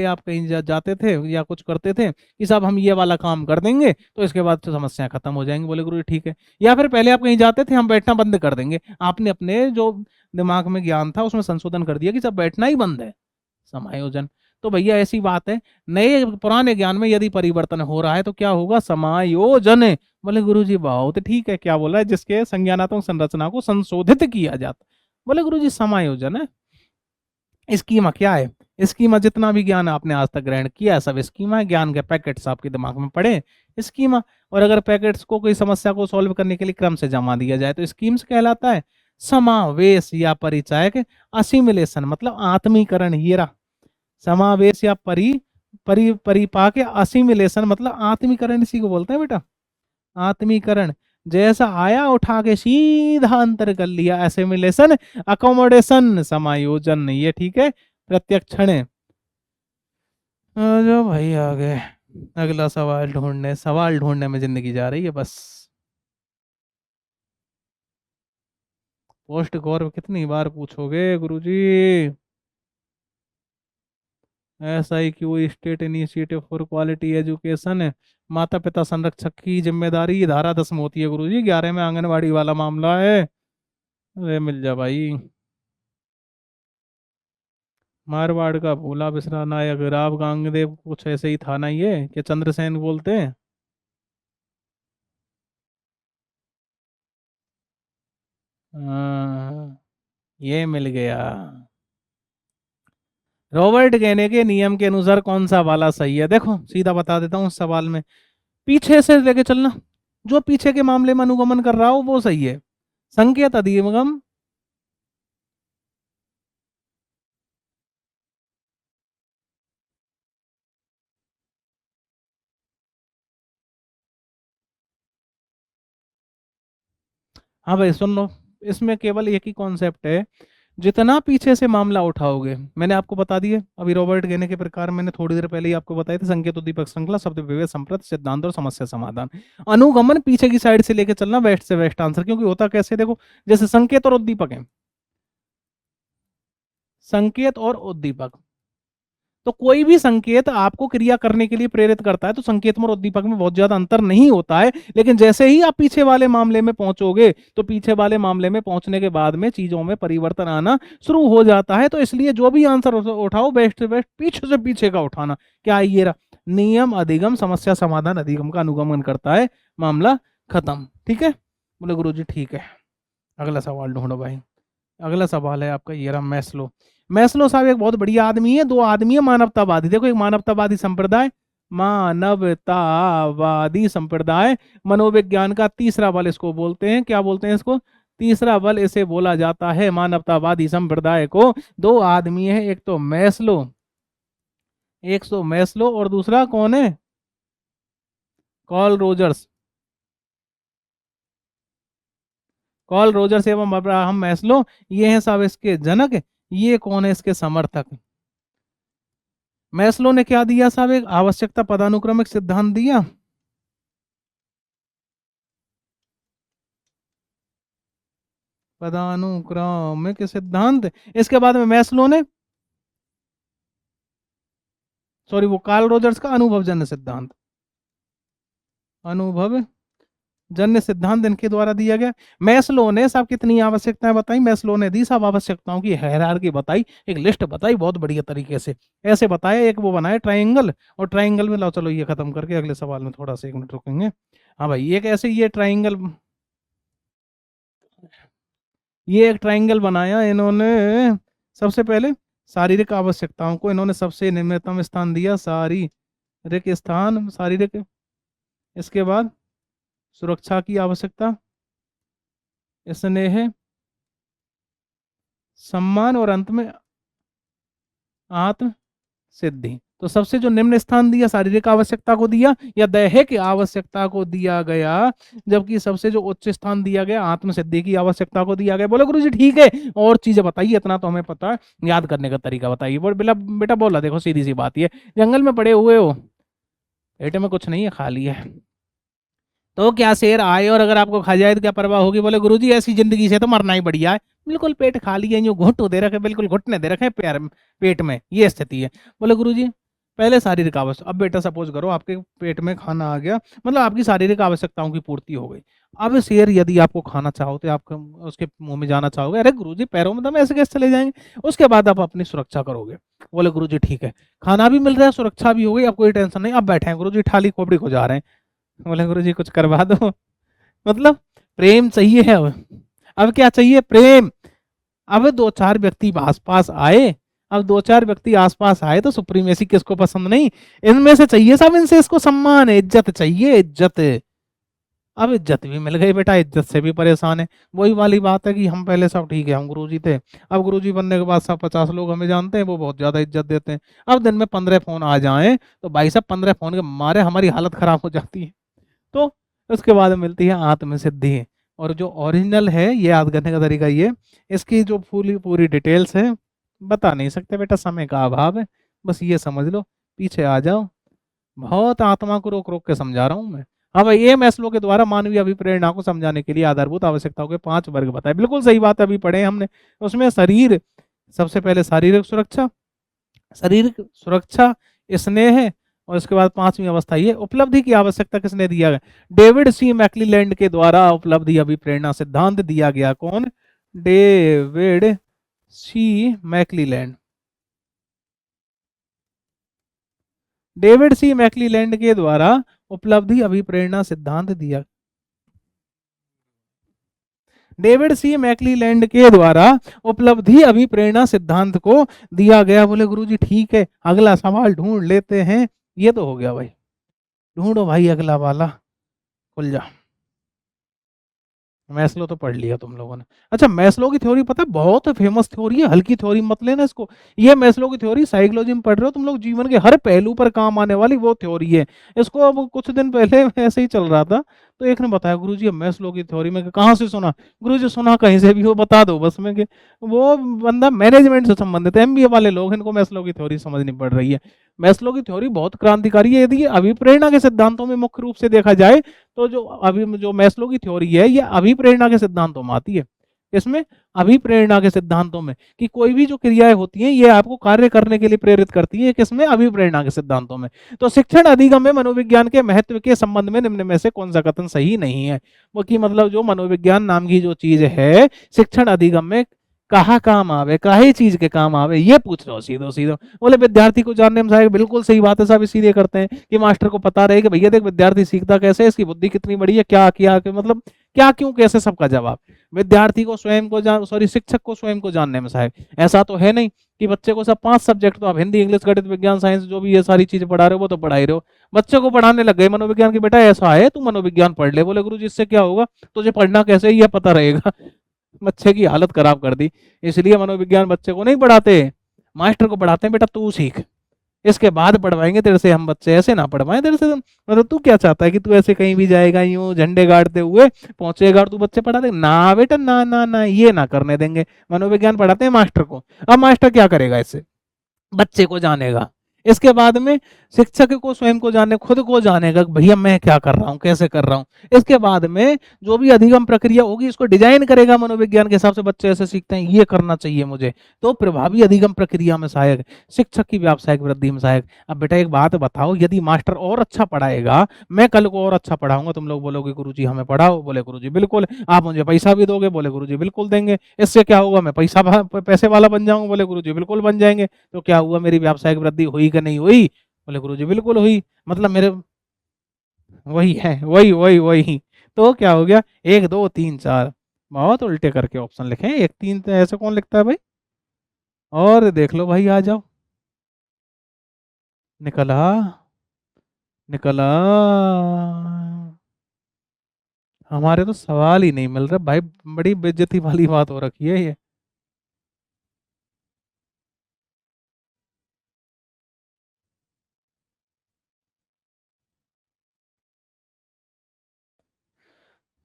आप कहीं जाते थे या कुछ करते थे कि साहब हम ये वाला काम कर देंगे तो इसके बाद तो समस्याएं खत्म हो जाएंगी। बोले गुरु जी ठीक है। या फिर पहले आप कहीं जाते थे हम बैठना बंद कर देंगे, आपने अपने जो दिमाग में ज्ञान था उसमें संशोधन कर दिया कि सब बैठना ही बंद है। समायोजन। तो भैया ऐसी बात है, नए पुराने ज्ञान में यदि परिवर्तन हो रहा है तो क्या होगा, समायोजन है। बोले गुरुजी बहुत ठीक है, क्या बोला है, जिसके संज्ञानात्मक संरचना को संशोधित किया जाता। बोले गुरुजी समायोजन है। स्कीमा क्या है, स्कीमा जितना भी ज्ञान आपने आज तक ग्रहण किया सब स्कीमा है, ज्ञान के पैकेट्स आपके दिमाग में पड़े स्कीमा। और अगर पैकेट्स को कोई समस्या को सॉल्व करने के लिए क्रम से जमा दिया जाए तो स्कीम्स कहलाता है। समावेश या परिचायक, असिमिलेशन मतलब आत्मीकरण, ये रहा समावेश या परिपाक या असिमिलेशन मतलब आत्मीकरण, इसी को बोलते हैं बेटा आत्मीकरण। जैसा आया उठा के सीधा अंतर कर लिया, असिमिलेशन, अकोमोडेशन, समायोजन, ये ठीक है प्रत्यक्षण है। जो भाई आगे अगला सवाल ढूंढने में जिंदगी जा रही है बस। पोस्ट गौरव कितनी बार पूछोगे गुरुजी। SIQ state initiative for quality education है, माता पिता संरक्षक की जिम्मेदारी, धारा 10 में होती है गुरुजी, 11 में आंगनवाड़ी वाला मामला है। अरे मिल जा भाई। मारवाड़ का भोला बिसरा नायक राव गांगदेव कुछ ऐसे ही था ना, ये क्या चंद्रसेन बोलते हैं। हाँ, ये मिल गया। रॉबर्ट कहने के नियम के अनुसार कौन सा वाला सही है, देखो सीधा बता देता हूँ इस सवाल में, पीछे से लेके चलना, जो पीछे के मामले में अनुगमन कर रहा हो वो सही है। संकेत अधिगम, हाँ भाई सुन लो, इसमें केवल एक ही कॉन्सेप्ट है, जितना पीछे से मामला उठाओगे, मैंने आपको बता दिए अभी रॉबर्ट गेने के प्रकार मैंने थोड़ी देर पहले ही आपको बताए थे, संकेत उद्दीपक श्रृंखला, शब्द विवेक संप्रत सिद्धांत और समस्या समाधान। अनुगमन पीछे की साइड से लेके चलना, वेस्ट से वेस्ट आंसर, क्योंकि होता कैसे देखो, जैसे संकेत और उद्दीपक है, संकेत और उद्दीपक, तो कोई भी संकेत आपको क्रिया करने के लिए प्रेरित करता है तो संकेत में और उद्दीपक में बहुत ज्यादा अंतर नहीं होता है। लेकिन जैसे ही आप पीछे वाले मामले में पहुंचोगे तो पीछे वाले मामले में पहुंचने के बाद में चीजों में परिवर्तन आना शुरू हो जाता है। तो इसलिए जो भी आंसर उठाओ बेस्ट से बेस्ट पीछे से पीछे का उठाना। क्या ये रहा, नियम अधिगम, समस्या समाधान अधिगम का अनुगमन करता है, मामला खत्म। ठीक है, बोले गुरु जी ठीक है। अगला सवाल ढूंढो भाई। अगला सवाल है आपका ये रहा, मैस्लो। मैस्लो साहब एक बहुत बढ़िया आदमी है, दो आदमी है मानवतावादी। देखो एक मानवतावादी संप्रदाय, मानवतावादी संप्रदाय, मनोविज्ञान का तीसरा बल इसको बोलते हैं, क्या बोलते हैं इसको, तीसरा बल इसे बोला जाता है मानवतावादी संप्रदाय को। दो आदमी है, एक तो मैस्लो, एक तो मैस्लो और दूसरा कौन है, कॉल रोजर्स। कॉल रोजर्स एवं अब्राहम मैस्लो, ये हैं साहब इसके जनक, ये कौन है इसके समर्थक। मैस्लो ने क्या दिया साहब, एक आवश्यकता पदानुक्रमिक सिद्धांत दिया, पदानुक्रमिक सिद्धांत। इसके बाद में मैस्लो ने, सॉरी वो कार्ल रोजर्स का अनुभवजन्य सिद्धांत, अनुभव जन्य सिद्धांत इनके द्वारा दिया गया। मैस्लो ने साहब कितनी आवश्यकताएं बताई, मैस्लो ने दी साहब आवश्यकताओं की हायरार्की बताई, एक लिस्ट बताई बहुत बढ़िया तरीके से, ऐसे बताया, एक वो बनाया ट्रायंगल, और ट्रायंगल में लो चलो ये खत्म करके अगले सवाल में थोड़ा सा 1 मिनट रुकेंगे। हाँ भाई एक ऐसे ये ट्रायंगल, ये एक ट्रायंगल बनाया इन्होंने। सबसे पहले शारीरिक आवश्यकताओं को इन्होंने सबसे निम्नतम स्थान दिया, शारीरिक स्थान, शारीरिक, इसके बाद सुरक्षा की आवश्यकता, स्नेह, सम्मान और अंत में आत्म सिद्धि। तो सबसे जो निम्न स्थान दिया शारीरिक आवश्यकता को दिया या दैहिक आवश्यकता को दिया गया, जबकि सबसे जो उच्च स्थान दिया गया आत्म सिद्धि की आवश्यकता को दिया गया। बोले गुरुजी ठीक है, और चीजें बताइए, इतना तो हमें पता है, याद करने का तरीका बताइए। बोल बेटा बेटा बोला, देखो सीधी सी बात ये, जंगल में पड़े हुए हो, पेट में कुछ नहीं है, खाली है, तो क्या शेर आए और अगर आपको खा जाए तो क्या परवाह होगी? बोले गुरुजी ऐसी जिंदगी से तो मरना ही बढ़िया है। बिल्कुल पेट खाली है, यूं घुटू दे रखे, बिल्कुल घुटने दे रखे पैर पेट में, ये स्थिति है। बोले गुरुजी पहले शारीरिक आवश्यक, अब बेटा सपोज करो आपके पेट में खाना आ गया, मतलब आपकी शारीरिक आवश्यकताओं की पूर्ति हो गई। अब शेर यदि आपको खाना चाहो तो आप उसके मुंह में जाना चाहोगे? अरे गुरुजी पैरों में दम, ऐसे कैसे चले जाएंगे? उसके बाद आप अपनी सुरक्षा करोगे। बोले गुरुजी ठीक है, खाना भी मिल रहा है, सुरक्षा भी हो गई, अब कोई टेंशन नहीं, अब बैठे हैं गुरुजी थाली खोपड़ी को जा रहे हैं। बोले गुरुजी कुछ करवा दो। मतलब प्रेम चाहिए है अब क्या चाहिए? प्रेम। अब दो चार व्यक्ति आसपास आए, अब दो चार व्यक्ति आसपास आए तो सुप्रीमेसी किसको पसंद नहीं? इनमें से चाहिए सब, इनसे इसको सम्मान है, इज्जत चाहिए, इज्जत। अब इज्जत भी मिल गई बेटा, इज्जत से भी परेशान है। वही वाली बात है कि हम पहले सब ठीक है, हम गुरुजी थे, अब गुरुजी बनने के बाद सब 50 लोग हमें जानते हैं, वो बहुत ज्यादा इज्जत देते हैं। अब दिन में 15 फोन आ जाएं तो भाई साहब 15 फोन के मारे हमारी हालत खराब हो जाती है। तो उसके बाद मिलती है आत्म सिद्धि। और जो ओरिजिनल है, ये याद करने का तरीका ये, इसकी जो पूरी पूरी डिटेल्स है बता नहीं सकते बेटा, समय का अभाव है, बस ये समझ लो, पीछे आ जाओ, बहुत आत्मा को रोक रोक के समझा रहा हूं मैं। हाँ भाई, ये मैस्लो के द्वारा मानवीय अभिप्रेरणा को समझाने के लिए आधारभूत आवश्यकताओं के 5 वर्ग बताए। बिल्कुल सही बात है, अभी पढ़े हमने। उसमें शरीर, सबसे पहले शारीरिक सुरक्षा, शारीरिक सुरक्षा, स्नेह है, और उसके बाद 5वीं अवस्था ये उपलब्धि की आवश्यकता किसने दिया गया? डेविड सी मैक्लीलैंड के द्वारा उपलब्धि अभिप्रेरणा सिद्धांत दिया गया। कौन? डेविड सी मैक्लीलैंड। डेविड सी मैक्लीलैंड के द्वारा उपलब्धि अभिप्रेरणा सिद्धांत दिया, डेविड सी मैक्लीलैंड के द्वारा उपलब्धि अभिप्रेरणा सिद्धांत को दिया गया। बोले गुरुजी ठीक है, अगला सवाल ढूंढ लेते हैं। ये तो हो गया भाई, ढूंढो भाई अगला वाला, खुल जा। मैस्लो तो पढ़ लिया तुम लोगों ने। अच्छा, मैस्लो की थ्योरी पता है, बहुत फेमस थ्योरी है, हल्की थ्योरी मत लेना इसको। ये मैस्लो की थ्योरी साइकोलॉजी में पढ़ रहे हो तुम लोग, जीवन के हर पहलू पर काम आने वाली वो थ्योरी है। इसको अब कुछ दिन पहले ऐसे ही चल रहा था, तो एक ने बताया गुरुजी अब मैस्लो की थ्योरी में, कहाँ से सुना? गुरुजी सुना कहीं से भी हो बता दो बस में के। वो बंदा मैनेजमेंट से संबंधित है, एमबीए वाले लोग, इनको मैस्लो की थ्योरी समझनी पड़ रही है। मैस्लो की थ्योरी बहुत क्रांतिकारी है। यदि ये अभिप्रेरणा के सिद्धांतों में मुख्य रूप से देखा जाए, तो जो मैस्लो की थ्योरी है, ये अभिप्रेरणा के सिद्धांतों में आती है। इसमें अभिप्रेरणा के सिद्धांतों में, कि कोई भी जो क्रियाएं होती हैं ये आपको कार्य करने के लिए प्रेरित करती है, किसमें? अभिप्रेरणा के सिद्धांतों में। तो शिक्षण अधिगम में मनोविज्ञान के महत्व के संबंध में निम्न में से कौन सा कथन सही नहीं है? वो कि मतलब जो मनोविज्ञान नाम की जो चीज है, शिक्षण अधिगम में कहाँ काम आवे, काहे चीज के काम आवे, ये पूछ रहे हो सीधो सीधो। बोले विद्यार्थी को जानने में सहायक, बिल्कुल सही बात है, सब इसीलिए करते हैं कि मास्टर को पता रहे कि भैया देख विद्यार्थी सीखता कैसे है, इसकी बुद्धि कितनी बड़ी है, क्या किया, मतलब क्या क्यों कैसे, सबका जवाब। विद्यार्थी को स्वयं को जान, सॉरी शिक्षक को स्वयं को जानने में सहायक। ऐसा तो है नहीं कि बच्चे को सब 5 सब्जेक्ट, तो आप हिंदी इंग्लिश गणित विज्ञान साइंस जो भी ये सारी चीजें पढ़ा रहे हो वो तो पढ़ा ही रहे हो, बच्चे को पढ़ाने लग गए मनोविज्ञान की, बेटा ऐसा है तू मनोविज्ञान पढ़ ले। बोले गुरुजी इससे क्या होगा? तुझे पढ़ना कैसे ये पता रहेगा। बच्चे की हालत खराब कर दी। इसलिए मनोविज्ञान बच्चे को नहीं पढ़ाते, मास्टर को पढ़ाते हैं, बेटा तू सीख, इसके बाद पढ़वाएंगे तेरे से हम, बच्चे ऐसे ना पढ़वाएं तेरे से। मतलब तू क्या चाहता है कि तू ऐसे कहीं भी जाएगा यूं झंडे गाड़ते हुए पहुंचेगा और तू बच्चे पढ़ा देगा? ना बेटा, ना ना ना, ये ना करने देंगे। मनोविज्ञान पढ़ाते हैं मास्टर को, अब मास्टर क्या करेगा? इससे बच्चे को जानेगा, इसके बाद में शिक्षक को स्वयं को जाने, खुद को जानेगा भैया मैं क्या कर रहा हूँ, कैसे कर रहा हूँ। इसके बाद में जो भी अधिगम प्रक्रिया होगी इसको डिजाइन करेगा मनोविज्ञान के हिसाब से, बच्चे ऐसे सीखते हैं, ये करना चाहिए मुझे, तो प्रभावी अधिगम प्रक्रिया में सहायक, शिक्षक की व्यावसायिक वृद्धि में सहायक। अब बेटा एक बात बताओ, यदि मास्टर और अच्छा पढ़ाएगा, मैं कल को और अच्छा पढ़ाऊंगा, तुम लोग बोलोगे गुरुजी हमें पढ़ाओ, बोले गुरुजी बिल्कुल। आप मुझे पैसा भी दोगे, बोले गुरुजी बिल्कुल देंगे। इससे क्या होगा? मैं पैसे वाला बन जाऊंगा, बोले गुरुजी बिल्कुल बन जाएंगे। तो क्या हुआ, मेरी व्यावसायिक वृद्धि हुई कि नहीं हुई? बोले गुरुजी बिल्कुल हुई। मतलब मेरे, वही है, वही वही वही। तो क्या हो गया? 1 2 3 4, बहुत उल्टे करके ऑप्शन लिखे हैं, 1 3 तो ऐसे कौन लिखता है भाई? और देख लो भाई, आ जाओ, निकला, निकला। हमारे तो सवाल ही नहीं मिल रहा भाई, बड़ी बेइज्जती वाली बात हो रखी है ये।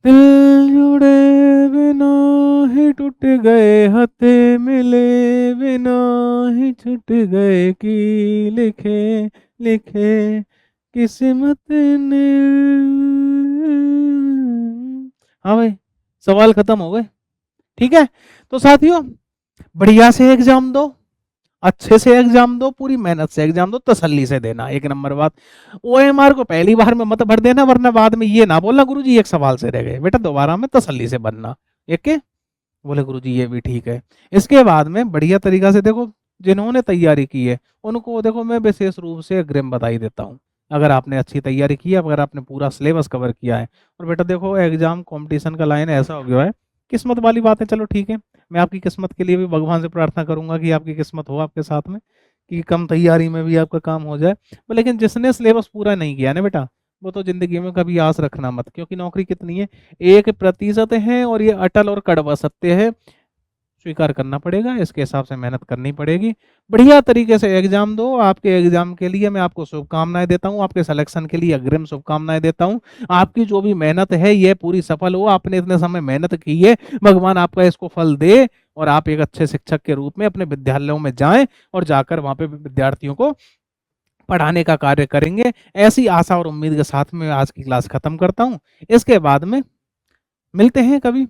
दिल जुड़े बिना ही टूट गए, हथे मिले बिना ही छूट गए, की लिखे लिखे किस्मत ने। हाँ भाई, सवाल खत्म हो गए। ठीक है, तो साथियों बढ़िया से एग्जाम दो, अच्छे से एग्जाम दो, पूरी मेहनत से एग्जाम दो, तसल्ली से देना। एक नंबर बात, ओएमआर को पहली बार में मत भर देना, वरना बाद में ये ना बोलना गुरुजी एक सवाल से रह गए। बेटा दोबारा में तसल्ली से बनना। एक के बोले गुरुजी ये भी ठीक है। इसके बाद में बढ़िया तरीका से देखो, जिन्होंने तैयारी की है उनको देखो मैं विशेष रूप से अग्रिम बधाई देता हूँ। अगर आपने अच्छी तैयारी की है, अगर आपने पूरा सिलेबस कवर किया है, और बेटा देखो एग्जाम कंपटीशन का लाइन ऐसा हो गया है, किस्मत वाली बात है, चलो ठीक है। मैं आपकी किस्मत के लिए भी भगवान से प्रार्थना करूंगा कि आपकी किस्मत हो आपके साथ में, कि कम तैयारी में भी आपका काम हो जाए। लेकिन जिसने सिलेबस पूरा नहीं किया ना बेटा, वो तो जिंदगी में कभी आस रखना मत, क्योंकि नौकरी कितनी है, 1% है, और ये अटल और कड़वा सत्य है, स्वीकार करना पड़ेगा। इसके हिसाब से मेहनत करनी पड़ेगी। बढ़िया तरीके से एग्जाम दो। आपके एग्जाम के लिए मैं आपको शुभकामनाएं देता हूं, आपके सिलेक्शन के लिए अग्रिम शुभकामनाएं देता हूं। आपकी जो भी मेहनत है ये पूरी सफल हो, आपने इतने समय मेहनत की है, भगवान आपका इसको फल दे, और आप एक अच्छे शिक्षक के रूप में अपने विद्यालयों में जाएं, और जाकर वहां पे विद्यार्थियों को पढ़ाने का कार्य करेंगे। ऐसी आशा और उम्मीद के साथ में आज की क्लास खत्म करता हूं। इसके बाद में मिलते हैं कभी।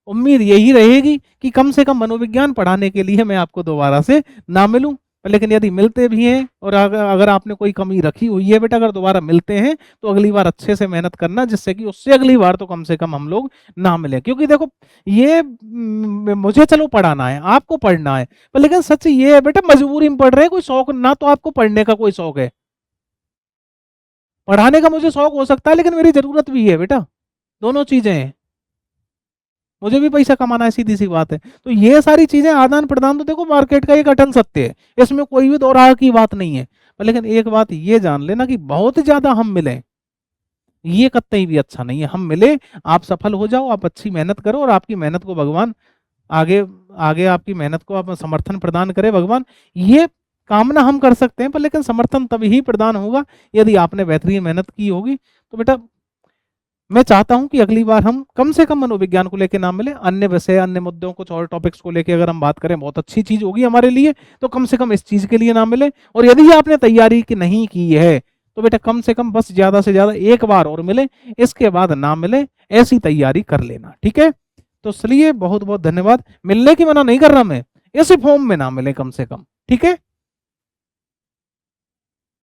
उम्मीद यही रहेगी कि कम से कम मनोविज्ञान पढ़ाने के लिए मैं आपको दोबारा से ना मिलूं। लेकिन यदि मिलते भी हैं, और अगर आपने कोई कमी रखी हुई है बेटा, अगर दोबारा मिलते हैं तो अगली बार अच्छे से मेहनत करना, जिससे कि उससे अगली बार तो कम से कम हम लोग ना मिले। क्योंकि देखो ये मुझे चलो पढ़ाना है, आपको पढ़ना है, पर लेकिन सच ये है बेटा, मजबूरी में पढ़ रहे हैं, कोई शौक ना तो आपको पढ़ने का कोई शौक है। पढ़ाने का मुझे शौक हो सकता है, लेकिन मेरी जरूरत भी है बेटा, दोनों चीजें हैं। मुझे भी पैसा कमाना है, सीधी सी बात है। तो ये सारी चीजें आदान प्रदान तो देखो मार्केट का एक अटल सत्य है, इसमें कोई भी दो राह की बात नहीं है। पर लेकिन एक बात ये जान लेना कि बहुत ज्यादा हम मिले, ये कतई भी अच्छा नहीं है। हम मिले, आप सफल हो जाओ, आप अच्छी मेहनत करो, और आपकी मेहनत को भगवान आगे आगे आपकी मेहनत को आप समर्थन प्रदान करे भगवान, ये कामना हम कर सकते हैं। पर लेकिन समर्थन तभी ही प्रदान होगा यदि आपने बेहतरीन मेहनत की होगी। तो बेटा मैं चाहता हूं कि अगली बार हम कम से कम मनोविज्ञान को लेकर ना मिले, अन्य विषय, अन्य मुद्दों, कुछ और टॉपिक्स को लेकर अगर हम बात करें, बहुत अच्छी चीज होगी हमारे लिए। तो कम से कम इस चीज के लिए ना मिले। और यदि आपने तैयारी की नहीं की है तो बेटा कम से कम बस ज्यादा से ज्यादा एक बार और मिले, इसके बाद ना मिले, ऐसी तैयारी कर लेना। ठीक है, तो चलिए बहुत बहुत धन्यवाद। मिलने की मना नहीं कर रहा मैं, इस फॉर्म में ना मिले कम से कम। ठीक है।